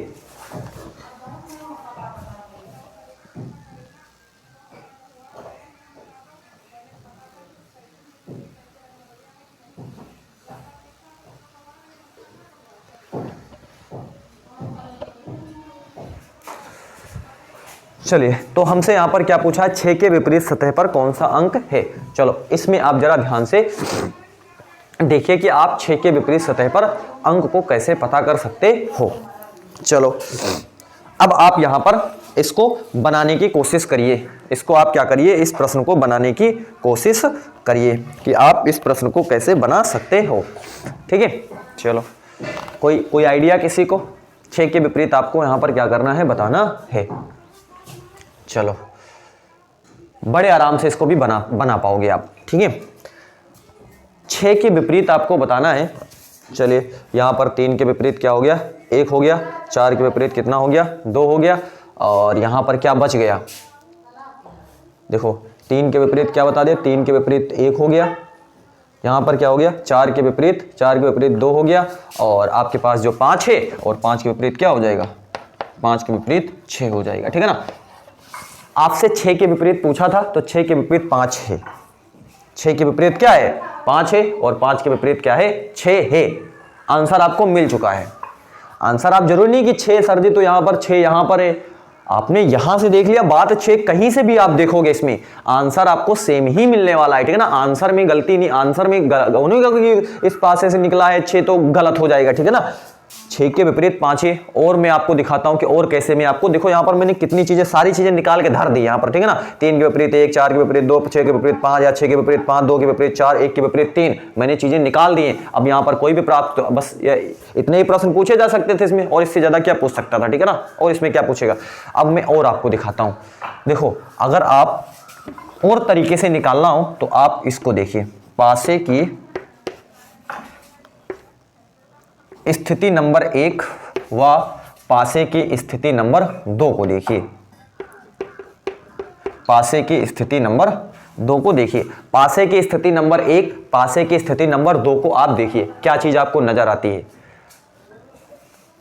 Speaker 1: चलिए तो हमसे यहां पर क्या पूछा है, 6 के विपरीत सतह पर कौन सा अंक है। चलो इसमें आप जरा ध्यान से देखिए कि आप 6 के विपरीत सतह पर अंक को कैसे पता कर सकते हो। चलो अब आप यहां पर इसको बनाने की कोशिश करिए, इसको आप क्या करिए, इस प्रश्न को बनाने की कोशिश करिए कि आप इस प्रश्न को कैसे बना सकते हो। ठीक है, चलो कोई आइडिया किसी को? 6 के विपरीत आपको यहां पर क्या करना है, बताना है। चलो बड़े आराम से इसको भी बना पाओगे आप। ठीक है, 6 के विपरीत आपको बताना है। चलिए यहां पर 3 के विपरीत क्या हो गया, 1 हो गया। 4 के विपरीत कितना हो गया, 2 हो गया। और यहां पर क्या बच गया, देखो 3 के विपरीत क्या बता दिया, 3 के विपरीत 1 हो गया। यहां पर क्या हो गया, 4 के विपरीत 2 हो गया। और आपके पास जो 5 है, और 5 के विपरीत क्या हो जाएगा, 5 के विपरीत 6 हो जाएगा। ठीक है ना, आपसे 6 के विपरीत पूछा था तो 6 के विपरीत 5 है, 6 के विपरीत क्या है, 5 है। और 5 के विपरीत क्या है, 6 है। आंसर आपको मिल चुका है। आंसर आप जरूरी नहीं कि 6 सर जी तो यहां पर 6 यहां पर है, आपने यहां से देख लिया, बात 6 कहीं से भी आप देखोगे इसमें आंसर आपको सेम ही मिलने वाला है। ठीक है ना, आंसर में गलती नहीं, आंसर में इस पासे से निकला है 6 तो गलत हो जाएगा। ठीक है ना, 6 के विपरीत 5 है। और मैं आपको दिखाता हूं कि और कैसे मैं आपको, देखो यहां पर मैंने कितनी चीजें, सारी चीजें निकाल के धर दी यहां पर। ठीक है ना, 3 के विपरीत 1, 4 के विपरीत 2, 6 के विपरीत 5, या 6 के विपरीत 5, 2 के विपरीत 4, 1 के विपरीत 3, मैंने चीजें निकाल दी हैं। अब यहां पर कोई भी प्राप्त, बस इतने ही प्रश्न पूछे जा सकते थे इसमें, और इससे ज्यादा क्या पूछ सकता था। ठीक है ना, और इसमें क्या पूछेगा। अब मैं और आपको दिखाता हूं। देखो अगर आप और तरीके से निकालना हो तो आप इसको देखिए, पासे की स्थिति नंबर 1 व पासे की स्थिति नंबर 2 को देखिए। पासे की स्थिति नंबर 2 को देखिए। पासे की स्थिति नंबर 1, पासे की स्थिति नंबर 2 को आप देखिए, क्या चीज आपको नजर आती है।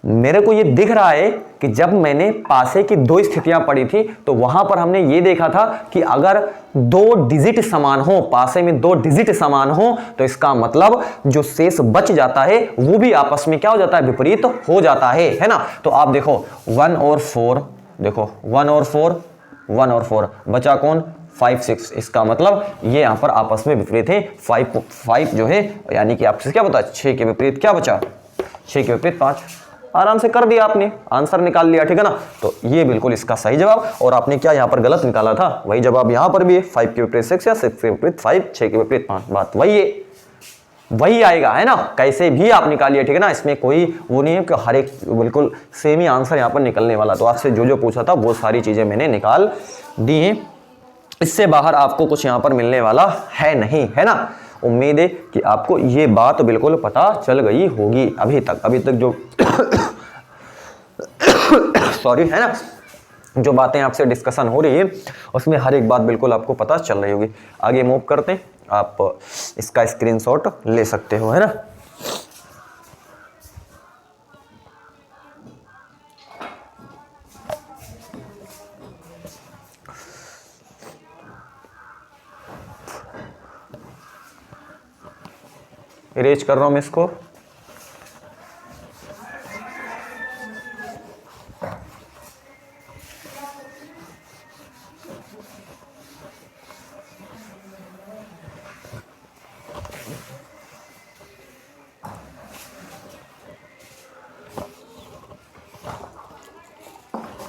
Speaker 1: मेरे को ये दिख रहा है कि जब मैंने पासे की 2 स्थितियां पढ़ी थी तो वहां पर हमने ये देखा था कि अगर 2 डिजिट समान हो, पासे में 2 डिजिट समान हो, तो इसका मतलब जो शेष बच जाता है वो भी आपस में क्या हो जाता है, विपरीत हो जाता है ना। तो आप देखो 1 और 4, देखो 1 और 4, 1 और 4 बचा कौन, 5, 6। इसका मतलब ये यहां पर आपस में विपरीत है। 5 जो है, यानी कि आपसे क्या बता, 6 के विपरीत क्या बचा, 6 के विपरीत 5। आराम से कर दिया आपने, आंसर निकाल लिया। ठीक है ना, तो ये बिल्कुल इसका सही जवाब। और आपने क्या यहां पर गलत निकाला था, वही जवाब यहां पर भी है। 5 के विपरीत 6 या 6 के विपरीत 5, 6 के विपरीत 5, बात वही है, वही आएगा, है ना। कैसे भी आप निकालिए। ठीक है ना, इसमें कोई वो नहीं है कि हर एक बिल्कुल सेम ही आंसर यहां पर निकलने वाला। तो आपसे जो जो पूछा था वो सारी चीजें मैंने निकाल दी हैं। इससे बाहर आपको कुछ यहां पर मिलने वाला है नहीं, है ना। उम्मीद है कि आपको ये बात बिल्कुल पता चल गई होगी अभी तक जो सॉरी, है ना, जो बातें आपसे डिस्कशन हो रही है उसमें हर एक बात बिल्कुल आपको पता चल रही होगी। आगे मूव करते हैं, आप इसका स्क्रीनशॉट ले सकते हो, है ना। इरेज कर रहा हूं मैं इसको।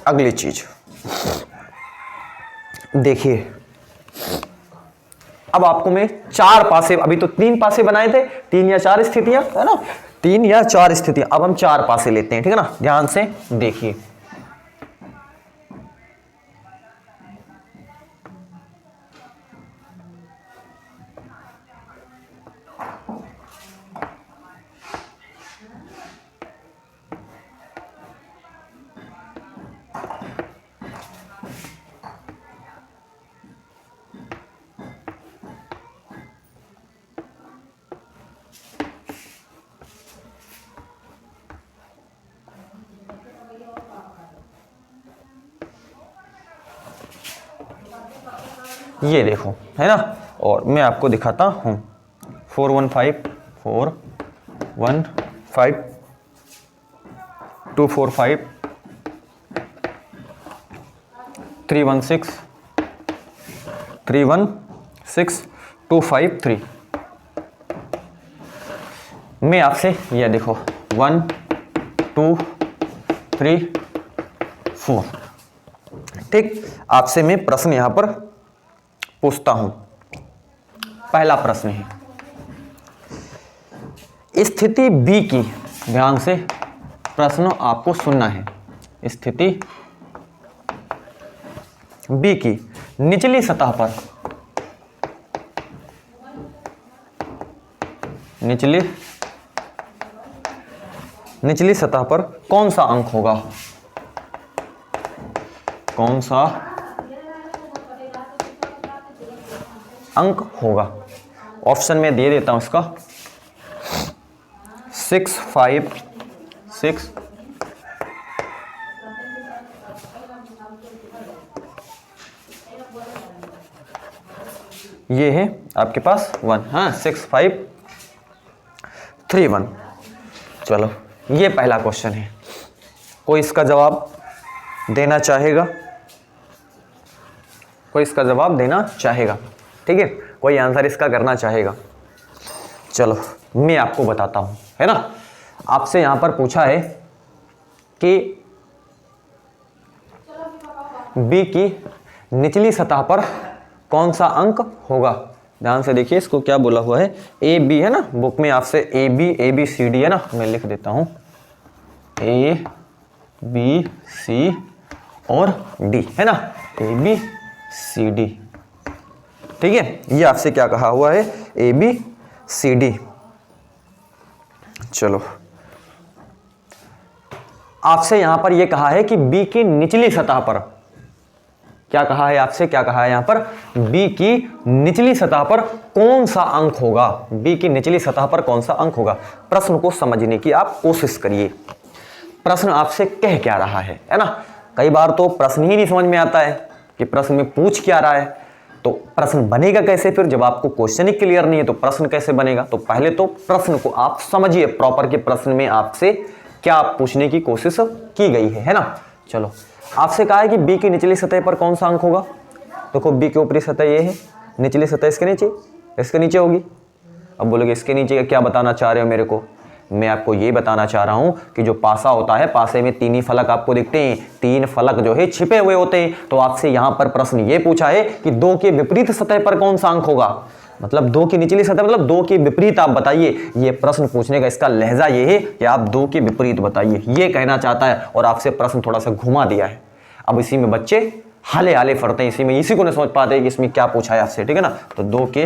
Speaker 1: अगली चीज देखिए, अब आपको मैं 4 पासे, अभी तो 3 पासे बनाए थे, 3 या 4 स्थितियां, है ना, 3 या 4 स्थितियां। अब हम 4 पासे लेते हैं। ठीक है ना, ध्यान से देखिए। ये देखो, है ना, और मैं आपको दिखाता हूं। 415, 415, 245, 316, 316, 253। मैं आपसे ये देखो 1, 2, 3, 4। ठीक, आपसे मैं प्रश्न यहां पर पूछता हूं। पहला प्रश्न है, स्थिति बी की, ध्यान से प्रश्न आपको सुनना है। स्थिति बी की निचली सतह पर, निचली सतह पर कौन सा अंक होगा? कौन सा अंक होगा? ऑप्शन में दे देता हूं इसका 6, 5, 6, ये है आपके पास 1, हाँ 6, 5, 3, 1। चलो, ये पहला क्वेश्चन है। कोई इसका जवाब देना चाहेगा? कोई इसका जवाब देना चाहेगा? ठीक है, कोई आंसर इसका करना चाहेगा? चलो मैं आपको बताता हूं, है ना। आपसे यहां पर पूछा है कि बी की निचली सतह पर कौन सा अंक होगा। ध्यान से देखिए, इसको क्या बोला हुआ है, ए बी है ना, बुक में आपसे ए बी सी डी है ना, मैं लिख देता हूं ए बी सी और डी, है ना, ए बी सी डी। ठीक है, ये आपसे क्या कहा हुआ है, ए बी सी डी। चलो, आपसे यहां पर यह कहा है कि बी की निचली सतह पर, क्या कहा है आपसे, क्या कहा है यहां पर, बी की निचली सतह पर कौन सा अंक होगा। बी की निचली सतह पर कौन सा अंक होगा। प्रश्न को समझने की आप कोशिश करिए, प्रश्न आपसे कह क्या रहा है ना। कई बार तो प्रश्न ही नहीं समझ में आता है कि प्रश्न में पूछ क्या रहा है, तो प्रश्न बनेगा कैसे फिर, जब आपको क्वेश्चन ही क्लियर नहीं है तो प्रश्न कैसे बनेगा। तो पहले तो प्रश्न को आप समझिए प्रॉपर, कि प्रश्न में आपसे क्या पूछने की कोशिश की गई है ना। चलो, आपसे कहा है कि बी की निचली सतह पर कौन सा अंक होगा। देखो, बी की ऊपरी सतह ये है, निचली सतह इसके नीचे होगी। अब बोलोगे इसके नीचे क्या बताना चाह रहे हो मेरे को। मैं आपको ये बताना चाह रहा हूं कि जो पासा होता है, पासे में 3 ही फलक आपको दिखते हैं, 3 फलक जो है छिपे हुए होते हैं। तो आपसे यहां पर प्रश्न ये पूछा है कि 2 के विपरीत सतह पर कौन सा अंक होगा। मतलब 2 की निचली सतह, मतलब 2 के विपरीत आप बताइए। ये प्रश्न पूछने का इसका लहजा ये है कि आप 2 के विपरीत बताइए, ये कहना चाहता है। और आपसे प्रश्न थोड़ा सा घुमा दिया है। अब इसी में बच्चे हाले हाले फरते हैं, इसी को नहीं समझ पाते कि इसमें क्या पूछा है आपसे, ठीक है ना। तो 2 के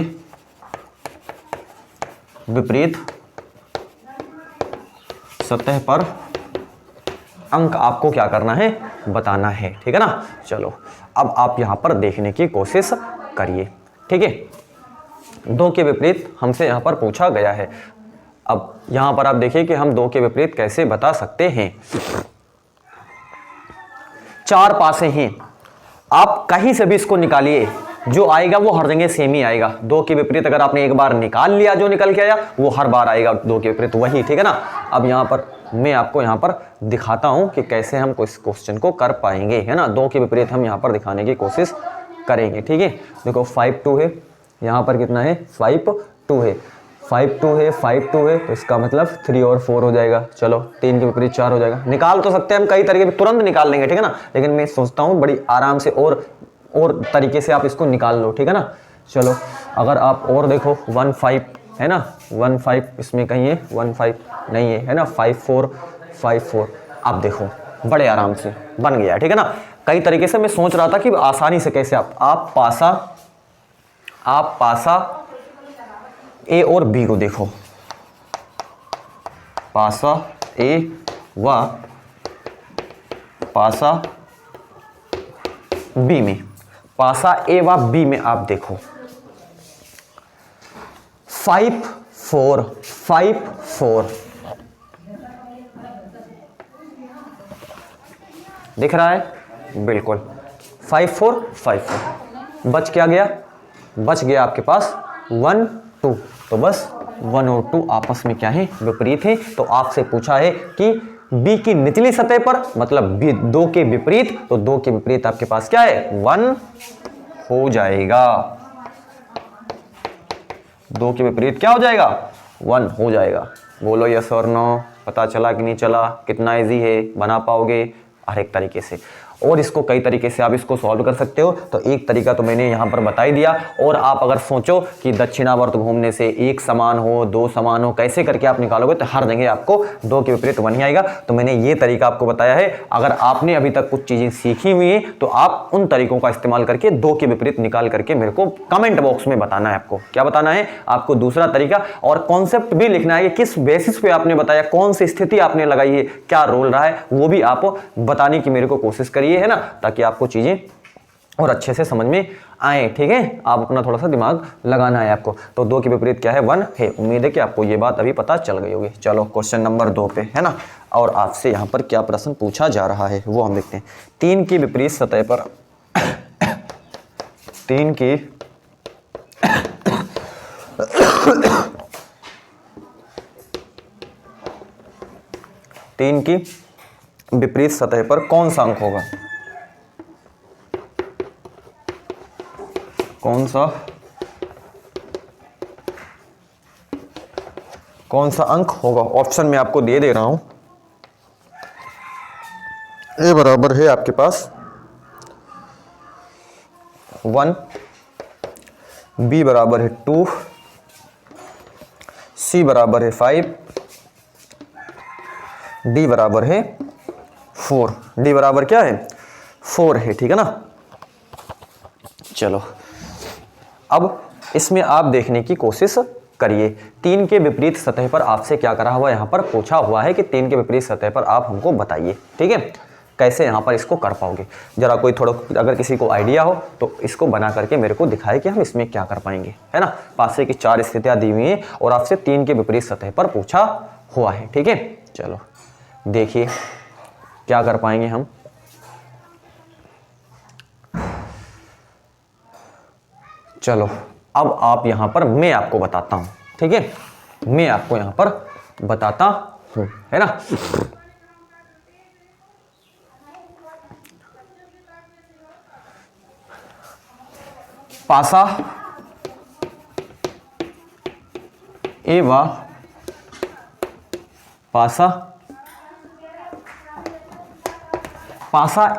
Speaker 1: विपरीत सतह पर अंक आपको क्या करना है, बताना है, ठीक है ना। चलो, अब आप यहां पर देखने की कोशिश करिए, ठीक है। 2 के विपरीत हमसे यहां पर पूछा गया है। अब यहां पर आप देखिए कि हम 2 के विपरीत कैसे बता सकते हैं। 4 पासे हैं, आप कहीं से भी इसको निकालिए, जो आएगा वो हर जगह सेम ही आएगा। 2 के विपरीत अगर आपने एक बार निकाल लिया, जो निकल के आया वो हर बार आएगा 2 के विपरीत वही, ठीक है ना। अब यहाँ पर मैं आपको यहाँ पर दिखाता हूँ कि कैसे हम इस क्वेश्चन को कर पाएंगे, है ना। 2 के विपरीत हम यहाँ पर दिखाने की कोशिश करेंगे, ठीक है। देखो 5 2 है, यहाँ पर कितना है 5 2 है, 5 2 है, 5 2 है, तो इसका मतलब 3 और 4 हो जाएगा। चलो, 3 के विपरीत 4 हो जाएगा। निकाल तो सकते हैं हम कई तरीके तुरंत निकाल लेंगे, ठीक है ना। लेकिन मैं सोचता हूँ बड़ी आराम से और तरीके से आप इसको निकाल लो, ठीक है ना। चलो, अगर आप और देखो 1 5 है ना, 1 5 इसमें कहीं है, 1 5 नहीं है ना, 5 4 5 4। आप देखो बड़े आराम से बन गया, ठीक है ना। कई तरीके से मैं सोच रहा था कि आसानी से कैसे आप पासा ए और बी को देखो, पासा ए व पासा बी में, पासा ए व बी में आप देखो 5 4 5 4 दिख रहा है, बिल्कुल 5 4 5 4। बच क्या गया, बच गया आपके पास 1 2। तो बस 1 और 2 आपस में क्या है, विपरीत है। तो आपसे पूछा है कि B की निचली सतह पर, मतलब B 2 के विपरीत, तो 2 के विपरीत आपके पास क्या है 1 हो जाएगा। 2 के विपरीत क्या हो जाएगा 1 हो जाएगा। बोलो यस और नो, पता चला कि नहीं चला, कितना इजी है, बना पाओगे हर एक तरीके से। और इसको कई तरीके से आप इसको सॉल्व कर सकते हो। तो एक तरीका तो मैंने यहाँ पर बता ही दिया। और आप अगर सोचो कि दक्षिणावर्त घूमने से एक समान हो, दो समान हो, कैसे करके आप निकालोगे, तो हर जगह आपको दो के विपरीत वन ही आएगा। तो मैंने ये तरीका आपको बताया है। अगर आपने अभी तक कुछ चीजें सीखी हुई है तो आप उन तरीकों का इस्तेमाल करके दो के विपरीत निकाल करके मेरे को कमेंट बॉक्स में बताना है। आपको क्या बताना है, आपको दूसरा तरीका और कॉन्सेप्ट भी लिखना है, किस बेसिस पे आपने बताया, कौन सी स्थिति आपने लगाई है, क्या रोल रहा है, वो भी आप बताने की मेरे को कोशिश करिए, है ना, ताकि आपको चीजें और अच्छे से समझ में आए। ठीक है, आप अपना थोड़ा सा दिमाग लगाना है आपको। तो दो के विपरीत क्या है, वन है। उम्मीद है कि आपको ये बात अभी पता चल गई होगी। चलो क्वेश्चन नंबर 2 पे, है ना, और आपसे यहाँ पर क्या प्रश्न पूछा जा रहा है वो हम देखते हैं। 3 की विपरीत सतह पर 3 की विपरीत सतह पर कौन सा अंक होगा, कौन सा अंक होगा। ऑप्शन में आपको दे रहा हूं। ए बराबर है आपके पास 1, बी बराबर है 2, सी बराबर है 5, डी बराबर है 4। डी बराबर क्या है, 4 है। ठीक है ना। चलो अब इसमें आप देखने की कोशिश करिए। 3 के विपरीत सतह पर आपसे क्या करा हुआ, यहां पर पूछा हुआ है कि 3 के विपरीत सतह पर आप हमको बताइए। ठीक है, कैसे यहां पर इसको कर पाओगे, जरा कोई थोड़ा अगर किसी को आइडिया हो तो इसको बना करके मेरे को दिखाए कि हम इसमें क्या कर पाएंगे, है ना। पासे की 4 स्थितियां दी हुई हैं और आपसे 3 के विपरीत सतह पर पूछा हुआ है। ठीक है, चलो देखिए क्या कर पाएंगे हम। चलो अब आप यहां पर मैं आपको बताता हूं। ठीक है, मैं आपको यहां पर बताता हूं, है ना। पासा ए व पासा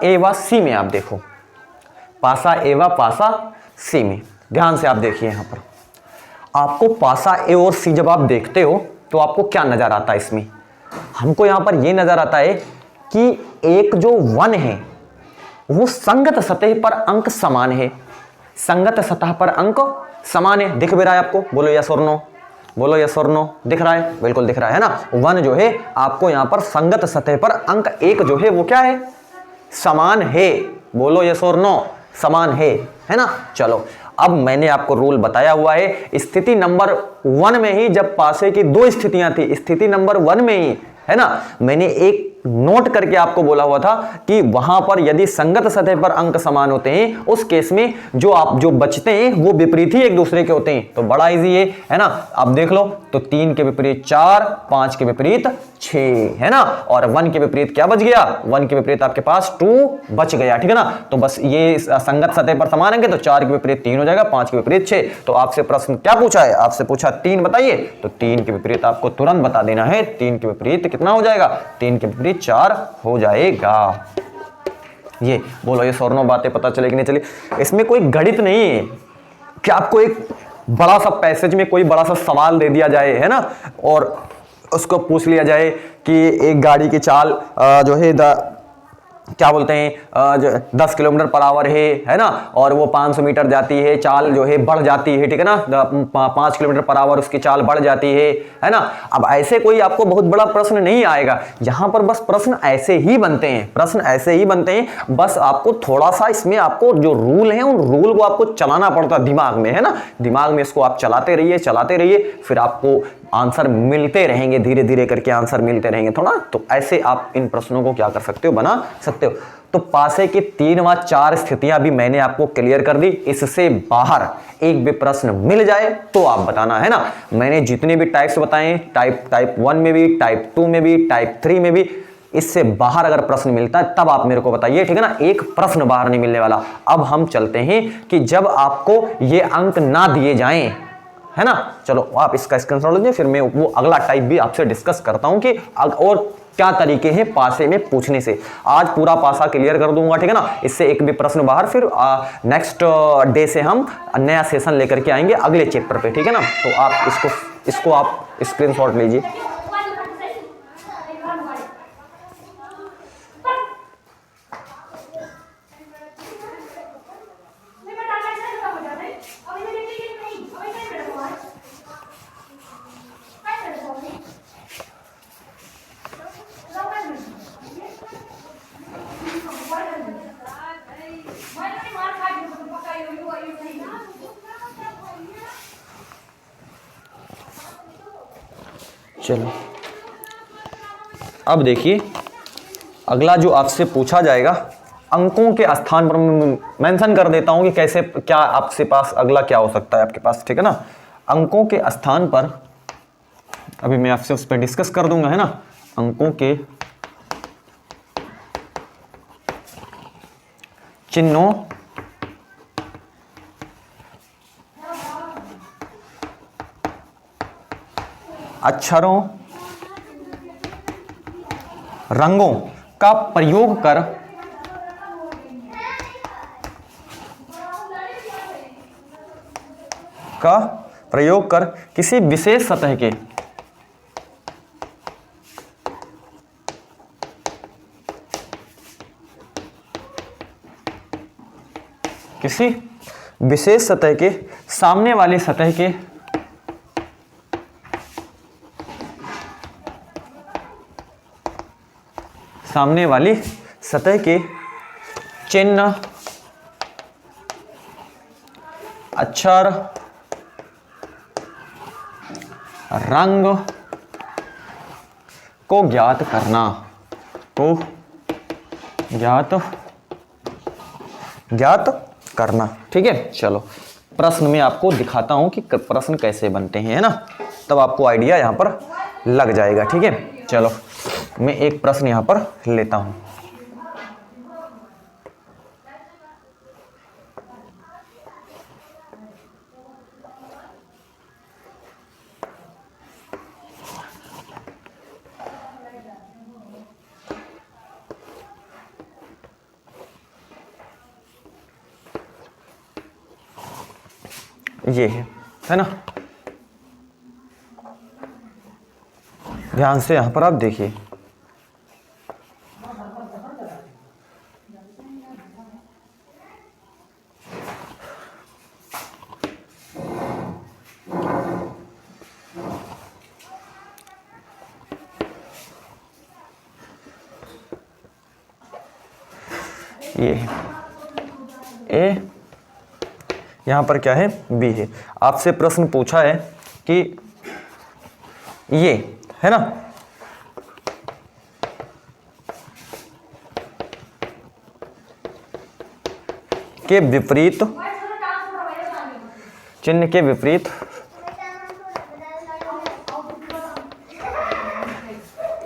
Speaker 1: ए व सी में आप देखो, पासा ए व पासा सी में ध्यान से आप देखिए। यहां पर आपको पासा ए और सी जब आप देखते हो तो आपको क्या नजर आता है, इसमें हमको यहां पर यह नजर आता है कि एक जो वन है वो संगत सतह पर अंक समान है। संगत सतह पर अंक समान है, दिख भी रहा है आपको, बोलो यस और नो, बोलो यस और नो, दिख रहा है, बिल्कुल दिख रहा है ना। वन जो है आपको यहां पर संगत सतह पर अंक एक जो है वो क्या है, समान है, बोलो यस और नो, समान है ना। चलो अब मैंने आपको रूल बताया हुआ है। स्थिति नंबर 1 में ही जब पासे की 2 स्थितियां थी, स्थिति नंबर 1 में ही, है ना, मैंने एक नोट करके आपको बोला हुआ था कि वहां पर यदि संगत सतह पर अंक समान होते हैं उस केस में जो बचते हैं वो विपरीत ही एक दूसरे के होते हैं। तो बड़ा इजी है ना। अब देख लो, तो 3 के विपरीत 4, 5 के विपरीत 6, है ना, और 1 के विपरीत क्या बच गया, 1 के विपरीत आपके पास 2 बच गया। ठीक है ना। तो बस ये संगत सतह पर समान है तो 4 के विपरीत 3 हो जाएगा, 5 के विपरीत 6। तो आपसे प्रश्न क्या पूछा है, आपसे पूछा 3 बताइए, तो 3 के विपरीत आपको तुरंत बता देना है। 3 के विपरीत कितना हो जाएगा, 3 के विपरीत 4 हो जाएगा। ये बोलो ये सौरनो बातें पता चले कि नहीं चली। इसमें कोई गणित नहीं है कि आपको एक बड़ा सा पैसेज में कोई बड़ा सा सवाल दे दिया जाए, है ना, और उसको पूछ लिया जाए कि एक गाड़ी की चाल जो है क्या बोलते हैं जो 10 किलोमीटर पर आवर है ना, और वो 500 मीटर जाती है, चाल जो है बढ़ जाती है। ठीक है ना, 5 किलोमीटर पर आवर उसकी चाल बढ़ जाती है ना। अब ऐसे कोई आपको बहुत बड़ा प्रश्न नहीं आएगा यहाँ पर, बस प्रश्न ऐसे ही बनते हैं, प्रश्न ऐसे ही बनते हैं। बस आपको थोड़ा सा इसमें आपको जो रूल है उन रूल को आपको चलाना पड़ता है दिमाग में, है ना। दिमाग में इसको आप चलाते रहिए, फिर आपको आंसर मिलते रहेंगे, धीरे धीरे करके आंसर मिलते रहेंगे थोड़ा। तो ऐसे आप इन प्रश्नों को क्या कर सकते हो, बना सकते हो। तो पासे की 3 व 4 स्थितियां भी मैंने आपको क्लियर कर दी। इससे बाहर एक भी प्रश्न मिल जाए तो आप बताना, है ना। मैंने जितने भी टाइप्स बताए, टाइप 1 में भी, टाइप 2 में भी, टाइप 3 में भी, इससे बाहर अगर प्रश्न मिलता है तब आप मेरे को बताइए। ठीक है ना, एक प्रश्न बाहर नहीं मिलने वाला। अब हम चलते हैं कि जब आपको ये अंक ना दिए जाएं, है ना। चलो आप इसका स्क्रीनशॉट लीजिए, फिर मैं वो अगला टाइप भी आपसे डिस्कस करता हूं कि और क्या तरीके हैं पासे में पूछने से। आज पूरा पासा क्लियर कर दूंगा, ठीक है ना, इससे एक भी प्रश्न बाहर। फिर नेक्स्ट डे से हम नया सेशन लेकर के आएंगे अगले चैप्टर पे, ठीक है ना। तो आप इसको आप स्क्रीनशॉट लीजिए। चलो अब देखिए, अगला जो आपसे पूछा जाएगा, अंकों के स्थान पर मेंशन कर देता हूं कि कैसे, क्या आपके पास अगला क्या हो सकता है आपके पास, ठीक है ना। अंकों के स्थान पर अभी मैं आपसे उस पर डिस्कस कर दूंगा, है ना। अंकों के चिन्हों अक्षरों रंगों का प्रयोग कर किसी विशेष सतह के सामने वाली सतह के चिन्ह अक्षर रंग को ज्ञात करना, ठीक है। चलो प्रश्न में आपको दिखाता हूं कि प्रश्न कैसे बनते हैं, है ना, तब आपको आइडिया यहां पर लग जाएगा, ठीक है। चलो मैं एक प्रश्न यहां पर लेता हूं। ये है ना, ध्यान से यहां पर आप देखिए। ये ए, यहां पर क्या है, बी है। आपसे प्रश्न पूछा है कि ये है ना, के विपरीत, चिन्ह के विपरीत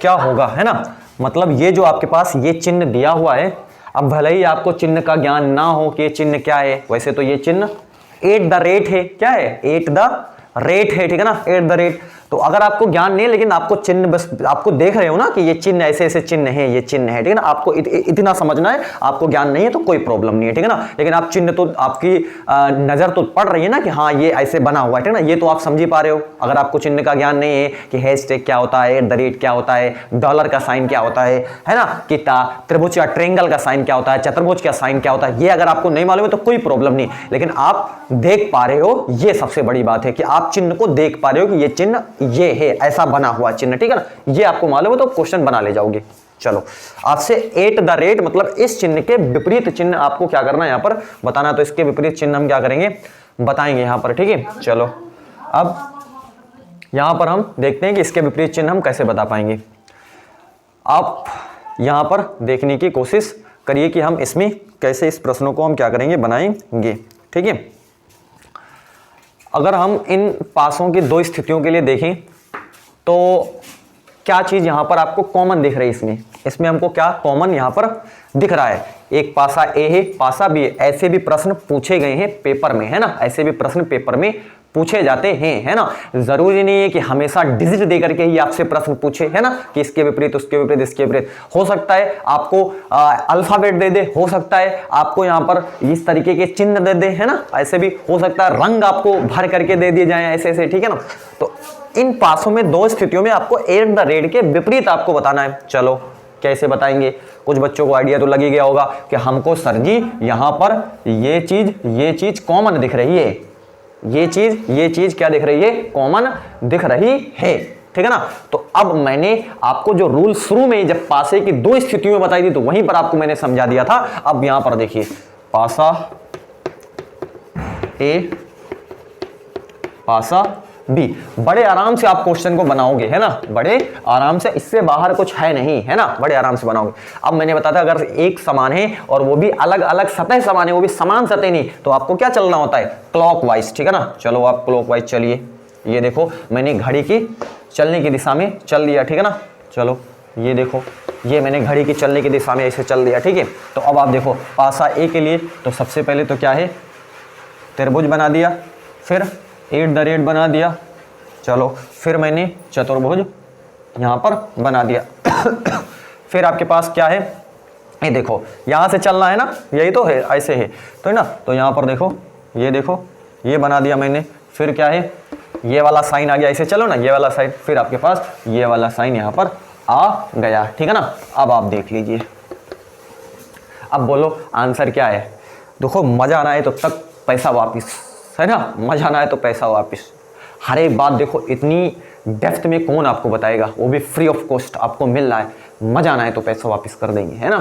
Speaker 1: क्या होगा, है ना। मतलब ये जो आपके पास ये चिन्ह दिया हुआ है, अब भले ही आपको चिन्ह का ज्ञान ना हो कि चिन्ह क्या है, वैसे तो ये चिन्ह एट द रेट है, क्या है, एट द रेट है, ठीक है ना, एट द रेट। तो अगर आपको ज्ञान नहीं है, लेकिन आपको चिन्ह बस आपको देख रहे हो ना कि ये चिन्ह ऐसे ऐसे चिन्ह है, ये चिन्ह है, ठीक है ना, आपको इतना समझना है, आपको ज्ञान नहीं है तो कोई प्रॉब्लम नहीं है, ठीक है ना। लेकिन आप चिन्ह तो आपकी नजर तो पड़ रही है ना कि हाँ ये ऐसे बना हुआ है, ठीक है ना, ये तो आप समझ ही पा रहे हो। अगर आपको चिन्ह का ज्ञान नहीं है कि हैशटैग क्या होता है, एट द रेट क्या होता है, डॉलर का साइन क्या होता है ना, कि त्रिभुज या ट्रेंगल का साइन क्या होता है, चतुर्भुज का साइन क्या होता है, ये अगर आपको नहीं मालूम है तो कोई प्रॉब्लम नहीं। लेकिन आप देख पा रहे हो, ये सबसे बड़ी बात है कि आप चिन्ह को देख पा रहे हो कि ये चिन्ह ये है, ऐसा बना हुआ चिन्ह, ठीक है ना, ये आपको मालूम है तो क्वेश्चन बना ले जाओगे। चलो आपसे एट द रेट मतलब इस चिन्ह के विपरीत चिन्ह आपको क्या करना है यहां पर बताना, तो इसके विपरीत चिन्ह हम क्या करेंगे, बताएंगे यहां पर, ठीक है। चलो अब यहां पर हम देखते हैं कि इसके विपरीत चिन्ह हम कैसे बता पाएंगे। आप यहां पर देखने की कोशिश करिए कि हम इसमें कैसे इस प्रश्नों को हम क्या करेंगे, बनाएंगे, ठीक है। अगर हम इन पासों की दो स्थितियों के लिए देखें तो क्या चीज यहां पर आपको कॉमन दिख रही है, इसमें हमको क्या कॉमन यहां पर दिख रहा है, एक पासा ए है, पासा बी है। ऐसे भी प्रश्न पूछे गए हैं पेपर में, है ना, ऐसे भी प्रश्न पेपर में पूछे जाते हैं, है ना। जरूरी नहीं है कि हमेशा डिजिट दे करके ही आपसे प्रश्न पूछे, है ना, कि इसके विपरीत, उसके विपरीत, इसके विपरीत। हो सकता है आपको अल्फाबेट दे दे, हो सकता है आपको यहाँ पर इस तरीके के चिन्ह दे दे, है ना, ऐसे भी हो सकता है रंग आपको भर करके दे दिए जाए ऐसे ऐसे, ठीक है ना। तो इन पासों में दो स्थितियों में आपको एट द रेट के विपरीत आपको बताना है। चलो कैसे बताएंगे, कुछ बच्चों को आइडिया तो लग ही गया होगा कि हमको सर जी यहां पर ये चीज कॉमन दिख रही है, ये चीज क्या दिख रही है, कॉमन दिख रही है, ठीक है ना। तो अब मैंने आपको जो रूल शुरू में जब पासे की दो स्थितियों में बताई थी तो वहीं पर आपको मैंने समझा दिया था। अब यहां पर देखिए पासा ए, पासा बी, बड़े आराम से आप क्वेश्चन को बनाओगे, है ना, बड़े आराम से, इससे बाहर कुछ है नहीं, है ना, बड़े आराम से बनाओगे। अब मैंने बताया था अगर एक समान है और वो भी अलग अलग सतह समान है, वो भी समान सतह नहीं, तो आपको क्या चलना होता है, क्लॉकवाइज, ठीक है ना। चलो आप क्लॉकवाइज चलिए, ये देखो मैंने घड़ी की चलने की दिशा में चल दिया, ठीक है ना। चलो ये देखो, ये मैंने घड़ी की चलने की दिशा में ऐसे चल दिया, ठीक है। तो अब आप देखो पासा ए के लिए तो सबसे पहले तो क्या है, त्रिभुज बना दिया, फिर एट द रेट बना दिया, चलो फिर मैंने चतुर्भुज यहाँ पर बना दिया फिर आपके पास क्या है, ये देखो यहाँ से चलना है ना, यही तो है, ऐसे है तो, है ना। तो यहाँ पर देखो, ये देखो ये बना दिया मैंने, फिर क्या है, ये वाला साइन आ गया, ऐसे चलो ना, ये वाला साइन, फिर आपके पास ये वाला साइन यहाँ पर आ गया, ठीक है ना। अब आप देख लीजिए, अब बोलो आंसर क्या है। देखो मजा आना है तो तक पैसा वापिस, है ना, मजा आना है तो पैसा वापिस। हर एक बात देखो इतनी डेप्थ में कौन आपको बताएगा, वो भी फ्री ऑफ कॉस्ट आपको मिल रहा है। मजा आना है तो पैसा वापस कर देंगे, है ना।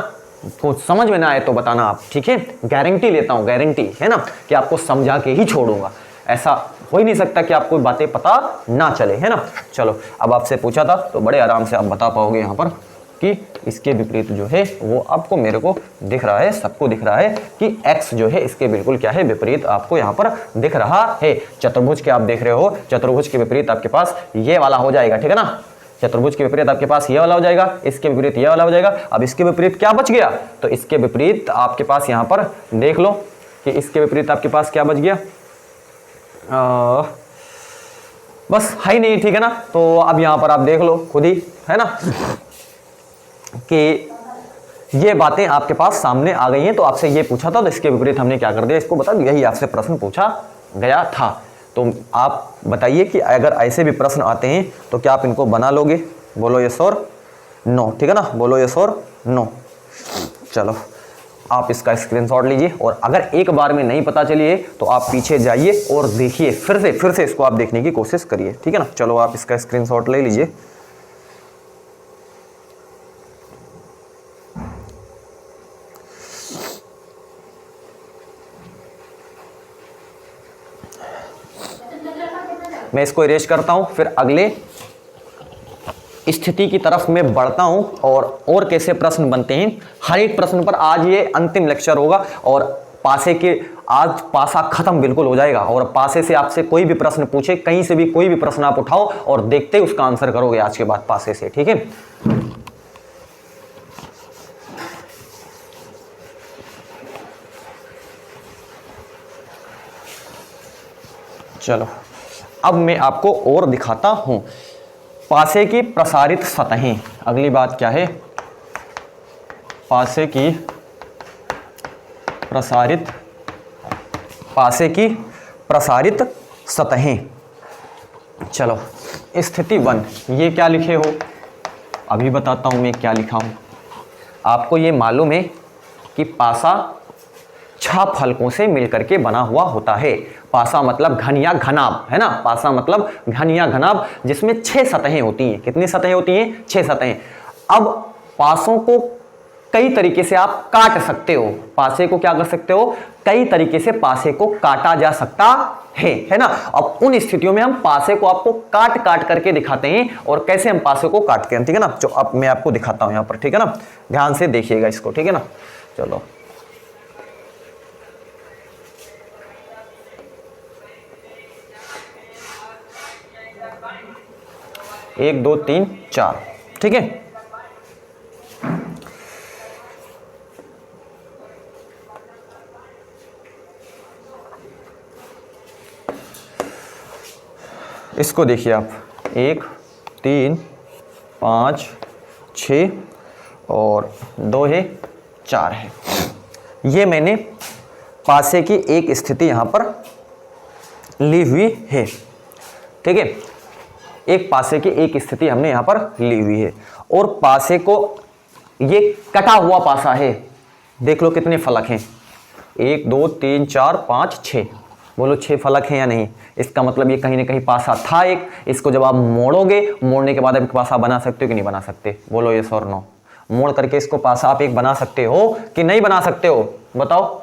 Speaker 1: कुछ समझ में ना आए तो बताना आप, ठीक है, गारंटी लेता हूँ, गारंटी, है ना, कि आपको समझा के ही छोड़ूंगा। ऐसा हो ही नहीं सकता कि आपको बातें पता ना चले, है ना। चलो अब आपसे पूछा था तो बड़े आराम से आप बता पाओगे यहाँ पर कि इसके विपरीत जो है वो आपको, मेरे को दिख रहा है, सबको दिख रहा है कि x जो है इसके बिल्कुल क्या है, विपरीत आपको यहाँ पर दिख रहा है। चतुर्भुज के आप देख रहे हो, चतुर्भुज के विपरीत आपके पास ये वाला हो जाएगा, ठीक है ना। चतुर्भुज के विपरीत आपके पास ये वाला हो जाएगा, इसके विपरीत ये वाला हो जाएगा। अब इसके विपरीत क्या बच गया, तो इसके विपरीत आपके पास यहाँ पर देख लो कि इसके विपरीत आपके पास क्या बच गया, बस है ही नहीं, ठीक है ना। तो अब यहाँ पर आप देख लो खुद ही, है ना, कि ये बातें आपके पास सामने आ गई हैं। तो आपसे ये पूछा था तो इसके विपरीत हमने क्या कर दिया, इसको बता दिया, यही आपसे प्रश्न पूछा गया था। तो आप बताइए कि अगर ऐसे भी प्रश्न आते हैं तो क्या आप इनको बना लोगे, बोलो यस और नो, ठीक है ना, बोलो यस और नो। चलो आप इसका स्क्रीनशॉट लीजिए, और अगर एक बार में नहीं पता चलिए तो आप पीछे जाइए और देखिए, फिर से इसको आप देखने की कोशिश करिए, ठीक है ना। चलो आप इसका स्क्रीनशॉट ले लीजिए। मैं इसको इरेज करता हूं, फिर अगले स्थिति की तरफ मैं बढ़ता हूं और कैसे प्रश्न बनते हैं। हर एक प्रश्न पर आज ये अंतिम लेक्चर होगा, और पासे के आज पासा खत्म बिल्कुल हो जाएगा। और पासे से आपसे कोई भी प्रश्न पूछे, कहीं से भी कोई भी प्रश्न आप उठाओ और देखते ही उसका आंसर करोगे आज के बाद पासे से, ठीक है। चलो अब मैं आपको और दिखाता हूं पासे की प्रसारित सतहें। अगली बात क्या है, पासे की प्रसारित सतहें। चलो स्थिति 1, ये क्या लिखे हो, अभी बताता हूं मैं क्या लिखा हूं। आपको ये मालूम है कि पासा 6 फलकों से मिलकर के बना हुआ होता है। पासा मतलब घन या घनाभ, है ना, पासा मतलब घन या घनाभ, जिसमें 6 सतहें होती हैं। कितनी सतहें होती हैं, 6 सतहें। अब पासों को कई तरीके से आप काट सकते हो, पासे को क्या कर सकते हो, कई तरीके से पासे को काटा जा सकता है ना। अब उन स्थितियों में हम पासे को आपको काट करके दिखाते हैं, और कैसे हम पासे को काटते हैं, ठीक है ना। जो अब मैं आपको दिखाता हूं यहां पर, ठीक है ना, ध्यान से देखिएगा इसको, ठीक है ना। चलो 1 2 3 4, ठीक है। इसको देखिए आप, 1 3 5 6 और 2 है 4 है। ये मैंने पासे की एक स्थिति यहाँ पर ली हुई है, ठीक है। एक पासे की एक स्थिति हमने यहाँ पर ली हुई है और पासे को, ये कटा हुआ पासा है, देख लो कितने फलक हैं, 1 2 3 4 5 6, बोलो 6 फलक हैं या नहीं। इसका मतलब ये कहीं ना कहीं पासा था एक। इसको जब आप मोड़ोगे, मोड़ने के बाद आप पासा बना सकते हो कि नहीं बना सकते, बोलो यस और नो। मोड़ करके इसको पासा आप एक बना सकते हो कि नहीं बना सकते हो, बताओ।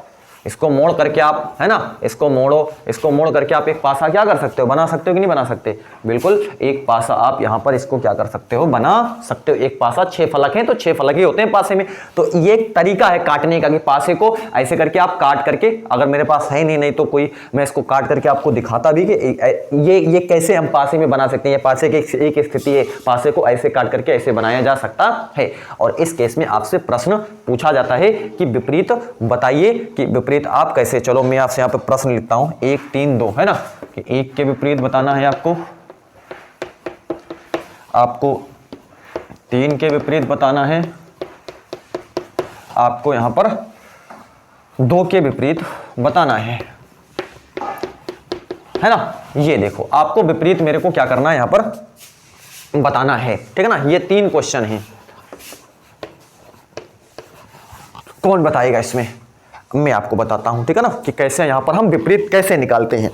Speaker 1: इसको मोड़ करके आप, है ना, इसको मोड़ो, इसको मोड़ करके आप एक पासा क्या कर सकते हो, बना सकते हो कि नहीं बना सकते। बिल्कुल, एक पासा आप यहाँ पर इसको क्या कर सकते हो, बना सकते हो। एक पासा 6 फलक हैं तो 6 फलक ही होते हैं पासे में। तो ये एक तरीका है काटने का कि पासे को ऐसे करके आप काट करके, अगर मेरे पास है नहीं तो कोई, मैं इसको काट करके आपको दिखाता भी कि ये कैसे हम पासे में बना सकते हैं। ये पासे की एक स्थिति है, पासे को ऐसे काट करके ऐसे बनाया जा सकता है। और इस केस में आपसे प्रश्न पूछा जाता है कि विपरीत बताइए कि विपरीत आप कैसे। चलो मैं आपसे यहाँ पे प्रश्न लिखता हूं, 1 3 2, है ना, कि 1 के विपरीत बताना है आपको 3 के विपरीत बताना है, आपको यहां पर 2 के विपरीत बताना है ना। ये देखो, आपको विपरीत मेरे को क्या करना है, यहां पर बताना है, ठीक है ना। ये 3 क्वेश्चन हैं, कौन बताएगा इसमें, मैं आपको बताता हूं, ठीक है ना, कि कैसे यहां पर हम विपरीत कैसे निकालते हैं।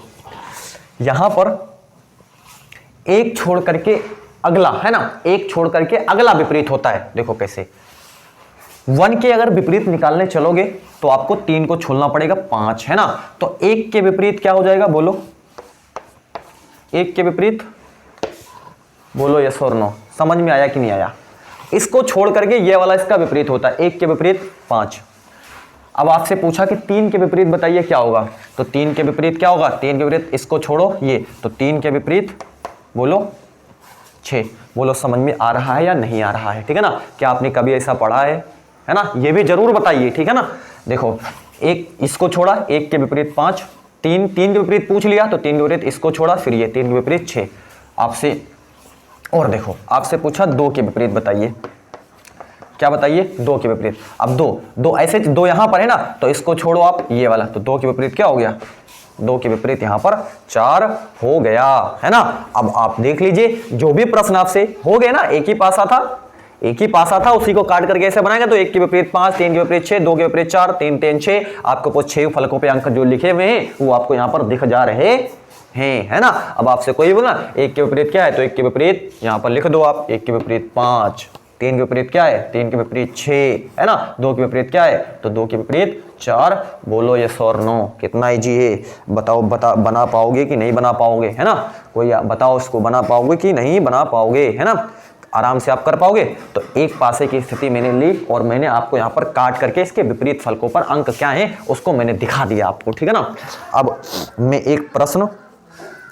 Speaker 1: यहां पर एक छोड़ करके अगला, है ना, एक छोड़ करके अगला विपरीत होता है। देखो कैसे, 1 के अगर विपरीत निकालने चलोगे तो आपको 3 को छोड़ना पड़ेगा, 5, है ना। तो 1 के विपरीत क्या हो जाएगा, बोलो 1 के विपरीत, बोलो यस और नो। समझ में आया कि नहीं आया। इसको छोड़ करके ये वाला इसका विपरीत होता है, 1 के विपरीत 5। अब आपसे पूछा कि 3 के विपरीत बताइए क्या होगा, तो 3 के विपरीत क्या होगा, 3 के विपरीत, इसको छोड़ो ये, तो 3 के विपरीत बोलो 6। बोलो समझ में आ रहा है या नहीं आ रहा है, ठीक है ना। क्या आपने कभी ऐसा पढ़ा है ना, ये भी जरूर बताइए, ठीक है ना। देखो, एक इसको छोड़ा, 1 के विपरीत 5, 3 के विपरीत पूछ लिया, तो 3 के विपरीत इसको छोड़ा, फिर ये 3 के विपरीत 6 आपसे। और देखो, आपसे पूछा 2 के विपरीत बताइए, क्या बताइए, 2 के विपरीत। अब 2 ऐसे 2 यहां पर है ना, तो इसको छोड़ो आप, ये वाला, तो 2 के विपरीत क्या हो गया, 2 के विपरीत यहां पर 4 हो गया, है ना। अब आप देख लीजिए, जो भी प्रश्न आपसे हो गए ना, एक ही पासा था, उसी को काट करके ऐसे बनाएंगे, तो 1 के विपरीत 5, 3 के विपरीत 6, 2 के विपरीत 4, 3 3 6, आपको 6 फलकों पे अंक जो लिखे हुए हैं वो आपको यहां पर दिख जा रहे हैं, है ना। अब आपसे कोई बोला 1 के विपरीत क्या है, तो 1 के विपरीत यहां पर लिख दो आप, 1 के विपरीत 5, 3 के विपरीत क्या है, 3 के विपरीत 6, है ना। 2 के विपरीत क्या है, तो 2 के विपरीत 4। बोलो यस और नो। कितना इजी है, बताओ, बना पाओगे कि नहीं बना पाओगे, है ना। कोई बताओ, इसको बना पाओगे कि नहीं बना पाओगे, है ना। आराम से आप कर पाओगे। तो एक पासे की स्थिति मैंने ली और मैंने आपको यहाँ पर काट करके इसके विपरीत फलकों पर अंक क्या है उसको मैंने दिखा दिया आपको, ठीक है ना। अब मैं एक प्रश्न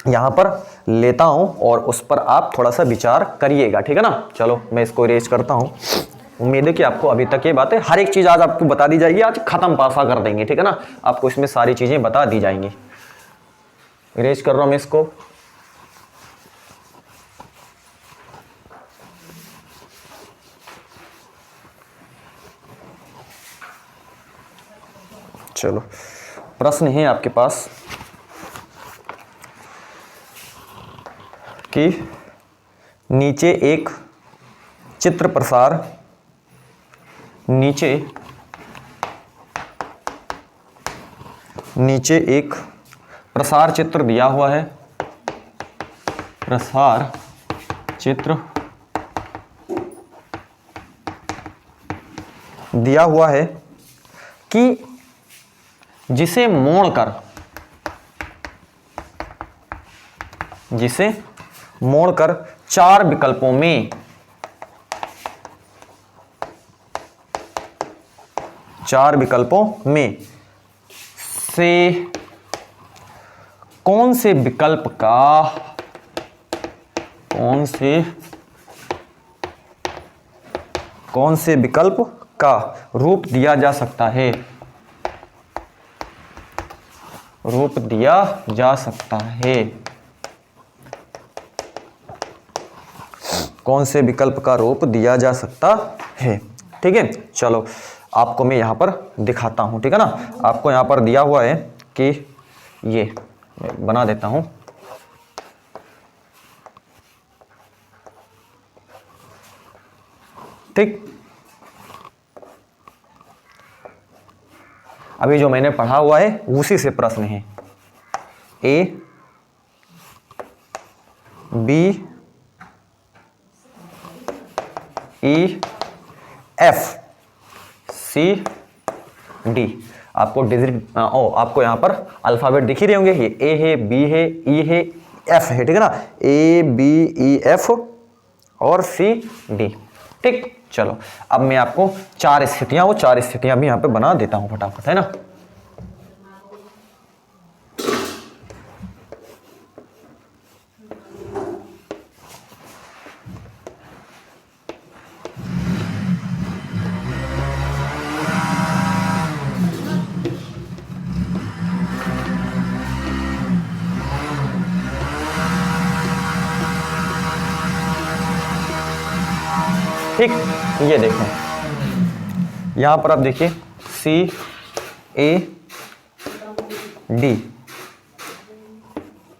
Speaker 1: यहाँ पर लेता हूं और उस पर आप थोड़ा सा विचार करिएगा, ठीक है ना। चलो मैं इसको इरेज करता हूं। उम्मीद है कि आपको अभी तक ये बातें, हर एक चीज़ आज आपको बता दी जाएगी, आज खत्म पासा कर देंगे, ठीक है ना। आपको इसमें सारी चीज़ें बता दी जाएंगी। इरेज कर रहा हूं मैं इसको। चलो, प्रश्न है आपके पास कि नीचे एक चित्र प्रसार, नीचे एक प्रसार चित्र दिया हुआ है, प्रसार चित्र दिया हुआ है कि जिसे मोड़कर 4 विकल्पों में, 4 विकल्पों में से कौन से विकल्प का रूप दिया जा सकता है, रूप दिया जा सकता है। कौन से विकल्प का रूप दिया जा सकता है। ठीक है, चलो आपको मैं यहाँ पर दिखाता हूँ। ठीक है ना, आपको यहाँ पर दिया हुआ है कि ये मैं बना देता हूँ। ठीक, अभी जो मैंने पढ़ा हुआ है उसी से प्रश्न है। A B E F C D. आपको डिजिट आपको यहाँ पर अल्फाबेट दिख ही रहे होंगे। ये ए है, बी है, ई है, एफ है। ठीक है ना, ए बी ई एफ और सी डी। ठीक, चलो अब मैं आपको चार स्थितियां भी यहाँ पे बना देता हूँ फटाफट, है ना। ठीक, ये देखो यहां पर आप देखिए सी ए डी,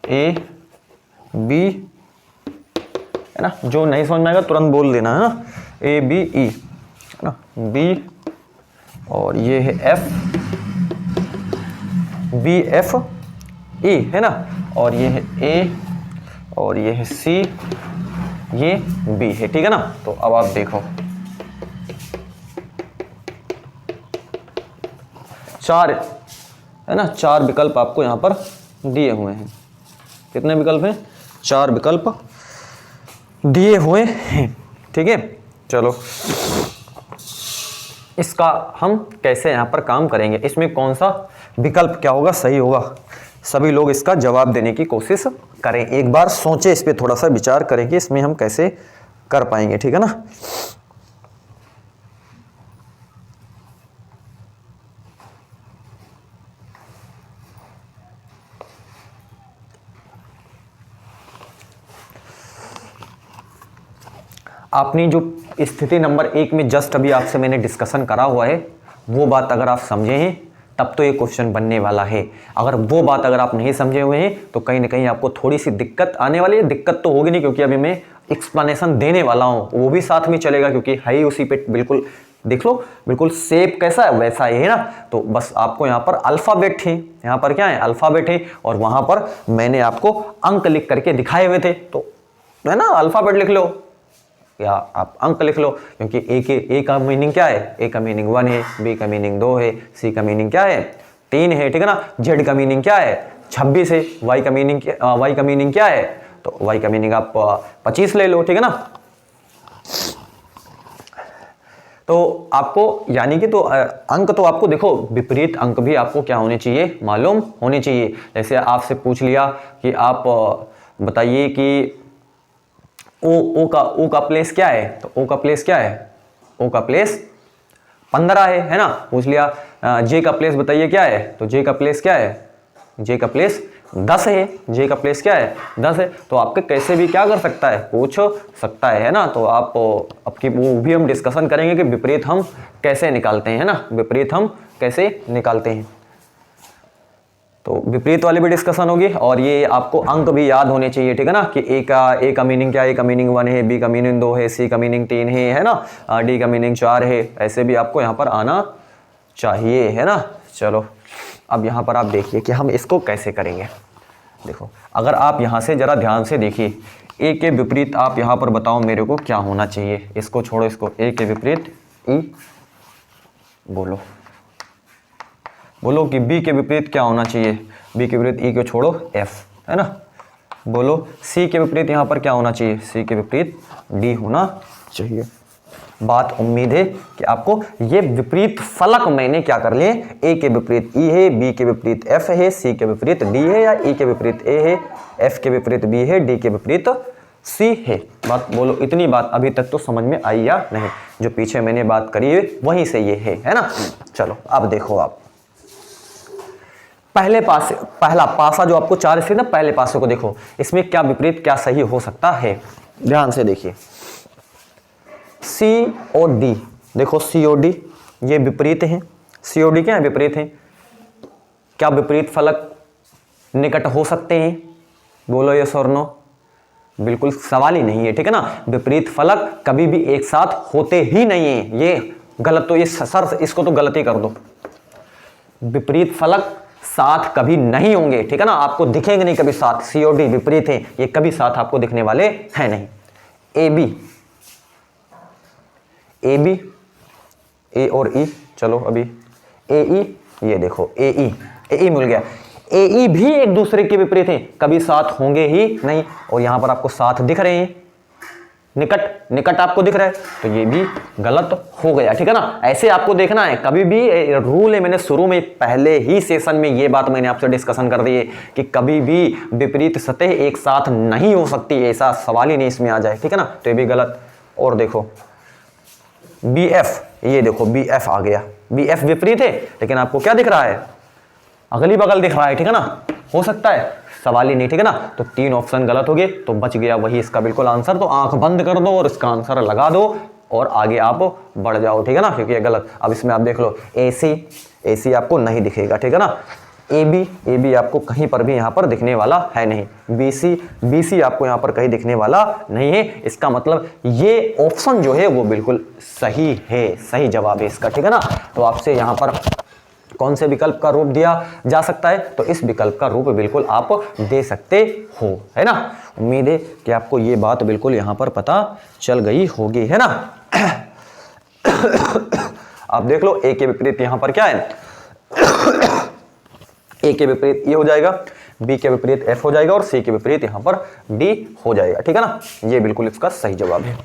Speaker 1: ए बी, है ना। जो नहीं समझ में आएगा तुरंत बोल देना, है ना। ए बी ई, है ना, बी और ये है एफ, बी एफ ई, है ना, और ये है ए और ये है सी, ये बी है। ठीक है ना, तो अब आप देखो चार, है ना, चार विकल्प आपको यहां पर दिए हुए हैं। कितने विकल्प हैं? चार विकल्प दिए हुए हैं। ठीक है, चलो इसका हम कैसे यहां पर काम करेंगे, इसमें कौन सा विकल्प क्या होगा, सही होगा। सभी लोग इसका जवाब देने की कोशिश करें, एक बार सोचें, इस पे थोड़ा सा विचार करेंगे इसमें हम कैसे कर पाएंगे। ठीक है ना, आपने जो स्थिति नंबर 1 में जस्ट अभी आपसे मैंने डिस्कशन करा हुआ है वो बात अगर आप समझे हैं तब तो ये क्वेश्चन बनने वाला है। अगर वो बात अगर आप नहीं समझे हुए हैं तो कहीं ना कहीं आपको थोड़ी सी दिक्कत आने वाली है। दिक्कत तो होगी नहीं क्योंकि अभी मैं एक्सप्लेनेशन देने वाला हूं, वो भी साथ में चलेगा क्योंकि है ही उसी पे। बिल्कुल देख लो, बिल्कुल सेप कैसा है वैसा ही है ना। तो बस आपको यहाँ पर अल्फाबेट है, यहाँ पर क्या है अल्फाबेट है, और वहां पर मैंने आपको अंक लिख करके दिखाए हुए थे, तो है ना अल्फाबेट लिख लो या आप अंक लिख लो, क्योंकि ए का मीनिंग क्या है, ए का मीनिंग 1 है, बी का मीनिंग 2 है, सी का मीनिंग क्या है 3 है। ठीक है ना, जेड का मीनिंग क्या है 26 है, वाई का मीनिंग क्या है, तो वाई का मीनिंग आप 25 ले लो। ठीक है ना, तो आपको यानी कि तो अंक तो आपको देखो विपरीत अंक भी आपको क्या होने चाहिए, मालूम होने चाहिए। जैसे आपसे पूछ लिया कि आप बताइए कि ओ का प्लेस क्या है, तो ओ का प्लेस क्या है, ओ का प्लेस 15 है ना। पूछ लिया जे का प्लेस बताइए क्या है, तो जे का प्लेस क्या है, जे का प्लेस 10 है, जे का प्लेस क्या है 10 है। तो आपके कैसे भी क्या कर सकता है, पूछ सकता है ना। तो आप आपकी वो भी हम डिस्कशन करेंगे कि विपरीत हम कैसे निकालते हैं ना, विपरीत हम कैसे निकालते हैं। तो विपरीत वाली भी डिस्कशन होगी, और ये आपको अंक भी याद होने चाहिए। ठीक है ना, कि ए का मीनिंग क्या है, ए का मीनिंग 1 है, बी का मीनिंग 2 है, सी का मीनिंग 3 है ना, डी का मीनिंग 4 है। ऐसे भी आपको यहाँ पर आना चाहिए, है ना। चलो अब यहाँ पर आप देखिए कि हम इसको कैसे करेंगे। देखो अगर आप यहाँ से जरा ध्यान से देखिए, ए के विपरीत आप यहाँ पर बताओ मेरे को क्या होना चाहिए। इसको छोड़ो, इसको ए के विपरीत ई बोलो, बोलो कि बी के विपरीत क्या होना चाहिए, बी के विपरीत ई को छोड़ो एफ, है ना। बोलो सी के विपरीत यहाँ पर क्या होना चाहिए, सी के विपरीत डी होना चाहिए। बात उम्मीद है कि आपको ये विपरीत फलक मैंने क्या कर लिए, ए के विपरीत ई है, बी के विपरीत एफ है, सी के विपरीत डी है, या ई के विपरीत ए है, एफ के विपरीत बी है, डी के विपरीत सी है। बात बोलो, इतनी बात अभी तक तो समझ में आई या नहीं? जो पीछे मैंने बात करी है वहीं से ये है ना। चलो अब देखो, आप पहले पासे, पहला पासा जो आपको 4 स्थिति ना, पहले पासे को देखो, इसमें क्या विपरीत क्या सही हो सकता है, ध्यान से देखिए। सी और डी, देखो सी और डी ये विपरीत हैं। सी और डी क्या है? विपरीत हैं। क्या विपरीत फलक निकट हो सकते हैं? बोलो यस और नो। बिल्कुल सवाल ही नहीं है, ठीक है ना। विपरीत फलक कभी भी एक साथ होते ही नहीं है, ये गलत, तो ये सर इसको तो गलत ही कर दो। विपरीत फलक साथ कभी नहीं होंगे, ठीक है ना, आपको दिखेंगे नहीं कभी साथ। सी और डी विपरीत है, ये कभी साथ आपको दिखने वाले हैं नहीं। ए बी, ए बी, ए और ई, चलो अभी ए ई, ये देखो ए ई, ए ई मिल गया। ए ई भी एक दूसरे के विपरीत हैं, कभी साथ होंगे ही नहीं। और यहां पर आपको साथ दिख रहे हैं, निकट निकट आपको दिख रहा है, तो ये भी गलत हो गया, ठीक है ना। ऐसे आपको देखना है, कभी भी रूल है, मैंने शुरू में पहले ही सेशन में ये बात मैंने आपसे डिस्कशन कर दी है कि कभी भी विपरीत सतह एक साथ नहीं हो सकती, ऐसा सवाल ही नहीं इसमें आ जाए, ठीक है ना। तो ये भी गलत। और देखो बी एफ, ये देखो बी एफ आ गया, बी एफ विपरीत है, लेकिन आपको क्या दिख रहा है? अगली बगल दिख रहा है, ठीक है ना, हो सकता है, सवाल ही नहीं, ठीक है ना। तो 3 ऑप्शन गलत हो गए, तो बच गया वही इसका बिल्कुल आंसर। तो आंख बंद कर दो और इसका आंसर लगा दो और आगे आप बढ़ जाओ, ठीक है ना, क्योंकि ये गलत। अब इसमें आप देख लो ए सी, ए सी आपको नहीं दिखेगा, ठीक है ना। ए बी आपको कहीं पर भी यहाँ पर दिखने वाला है नहीं। बी सी आपको यहाँ पर कहीं दिखने वाला नहीं है। इसका मतलब ये ऑप्शन जो है वो बिल्कुल सही है, सही जवाब है इसका, ठीक है ना। तो आपसे यहाँ पर कौन से विकल्प का रूप दिया जा सकता है? तो इस विकल्प का रूप बिल्कुल आप दे सकते हो, है ना। उम्मीद है कि आपको ये बात बिल्कुल यहाँ पर पता चल गई होगी, है ना। आप देख लो ए के विपरीत यहाँ पर क्या है? ए के विपरीत ये हो जाएगा, बी के विपरीत एफ हो जाएगा और सी के विपरीत यहाँ पर डी हो जाएगा, ठीक है ना। ये बिल्कुल इसका सही जवाब है।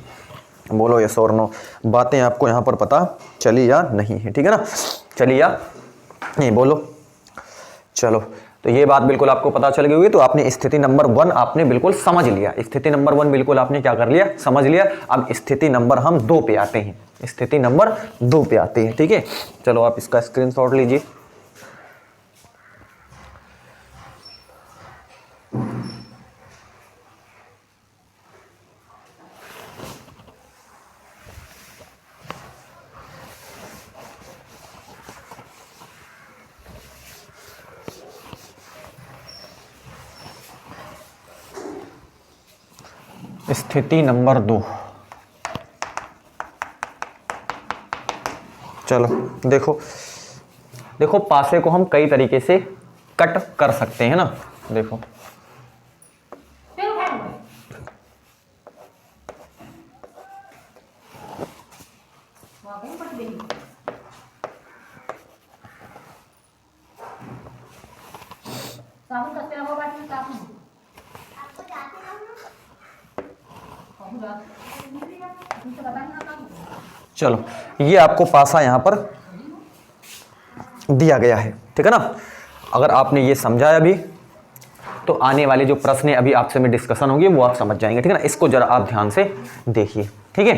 Speaker 1: बोलो यस और नो। बातें आपको यहाँ पर पता चली या नहीं है, ठीक है ना। चलिए या नहीं, बोलो। चलो, तो ये बात बिल्कुल आपको पता चल गई होगी। तो आपने स्थिति नंबर 1 आपने बिल्कुल समझ लिया, स्थिति नंबर 1 बिल्कुल आपने क्या कर लिया? समझ लिया। अब स्थिति नंबर हम 2 पे आते हैं, स्थिति नंबर 2 पे आते हैं, ठीक है। चलो आप इसका स्क्रीनशॉट लीजिए। स्थिति नंबर 2, चलो देखो, देखो पासे को हम कई तरीके से कट कर सकते हैं ना। देखो चलो, ये आपको पासा यहां पर दिया गया है, ठीक है ना। अगर आपने ये समझा अभी, तो आने वाले जो प्रश्न अभी आपसे में डिस्कशन होगी वो आप समझ जाएंगे, ठीक है ना। इसको जरा आप ध्यान से देखिए, ठीक है।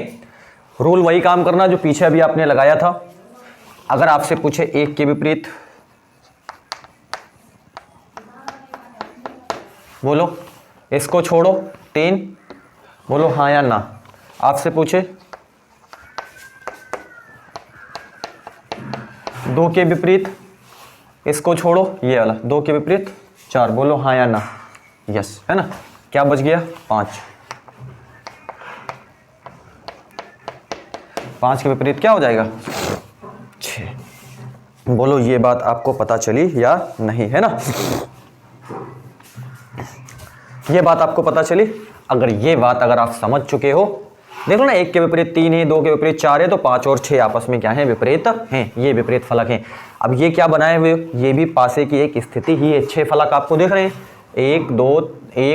Speaker 1: रूल वही काम करना जो पीछे अभी आपने लगाया था। अगर आपसे पूछे एक के विपरीत, बोलो इसको छोड़ो 3, बोलो हाँ या ना। आपसे पूछे 2 के विपरीत, इसको छोड़ो ये वाला 2 के विपरीत 4, बोलो हाँ या ना। यस, है ना। क्या बच गया? 5। 5 के विपरीत क्या हो जाएगा? 6। बोलो ये बात आपको पता चली या नहीं, है ना। ये बात आपको पता चली। अगर ये बात अगर आप समझ चुके हो, देखो ना, 1 के विपरीत 3 है, 2 के विपरीत 4 है, तो 5 और 6 आपस में क्या है? विपरीत हैं। ये विपरीत फलक हैं। अब ये क्या बनाए हुए? ये भी पासे की एक स्थिति ही है। 6 फलक आपको दिख रहे हैं, 1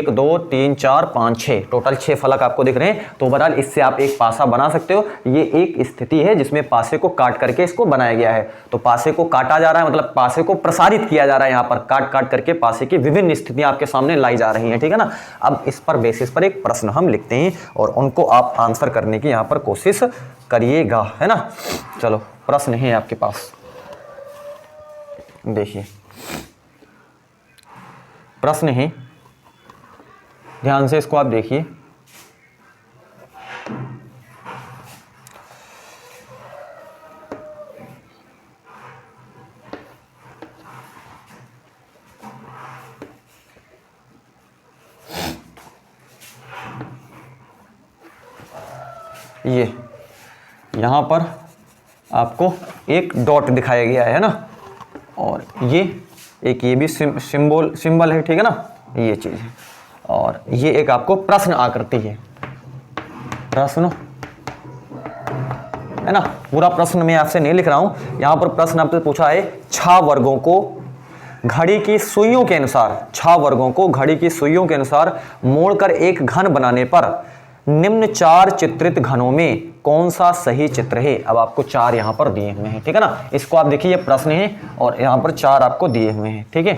Speaker 1: 2 3 4 5 6, टोटल 6 फलक आपको दिख रहे हैं। तो बहरहाल इससे आप एक पासा बना सकते हो। ये एक स्थिति है जिसमें पासे को काट करके इसको बनाया गया है। तो पासे को काटा जा रहा है, मतलब पासे को प्रसारित किया जा रहा है। यहाँ पर काट काट करके पासे की विभिन्न स्थितियां आपके सामने लाई जा रही हैं, ठीक है ना। अब इस पर बेसिस पर एक प्रश्न हम लिखते हैं और उनको आप आंसर करने की यहाँ पर कोशिश करिएगा, है ना। चलो प्रश्न है आपके पास, देखिए प्रश्न है, ध्यान से इसको आप देखिए। ये यहाँ पर आपको एक डॉट दिखाया गया है ना, और ये भी सिंबल है, ठीक है ना, ये चीज़ है। और ये एक आपको प्रश्न आकृति है, प्रश्न है ना। पूरा प्रश्न मैं आपसे नहीं लिख रहा हूं, यहां पर प्रश्न आपसे पूछा है 6 वर्गों को घड़ी की सुइयों के अनुसार, 6 वर्गों को घड़ी की सुइयों के अनुसार मोड़कर एक घन बनाने पर निम्न 4 चित्रित घनों में कौन सा सही चित्र है। अब आपको 4 यहां पर दिए हुए हैं, ठीक है ना। इसको आप देखिए, ये प्रश्न है और यहां पर 4 आपको दिए हुए हैं, ठीक है।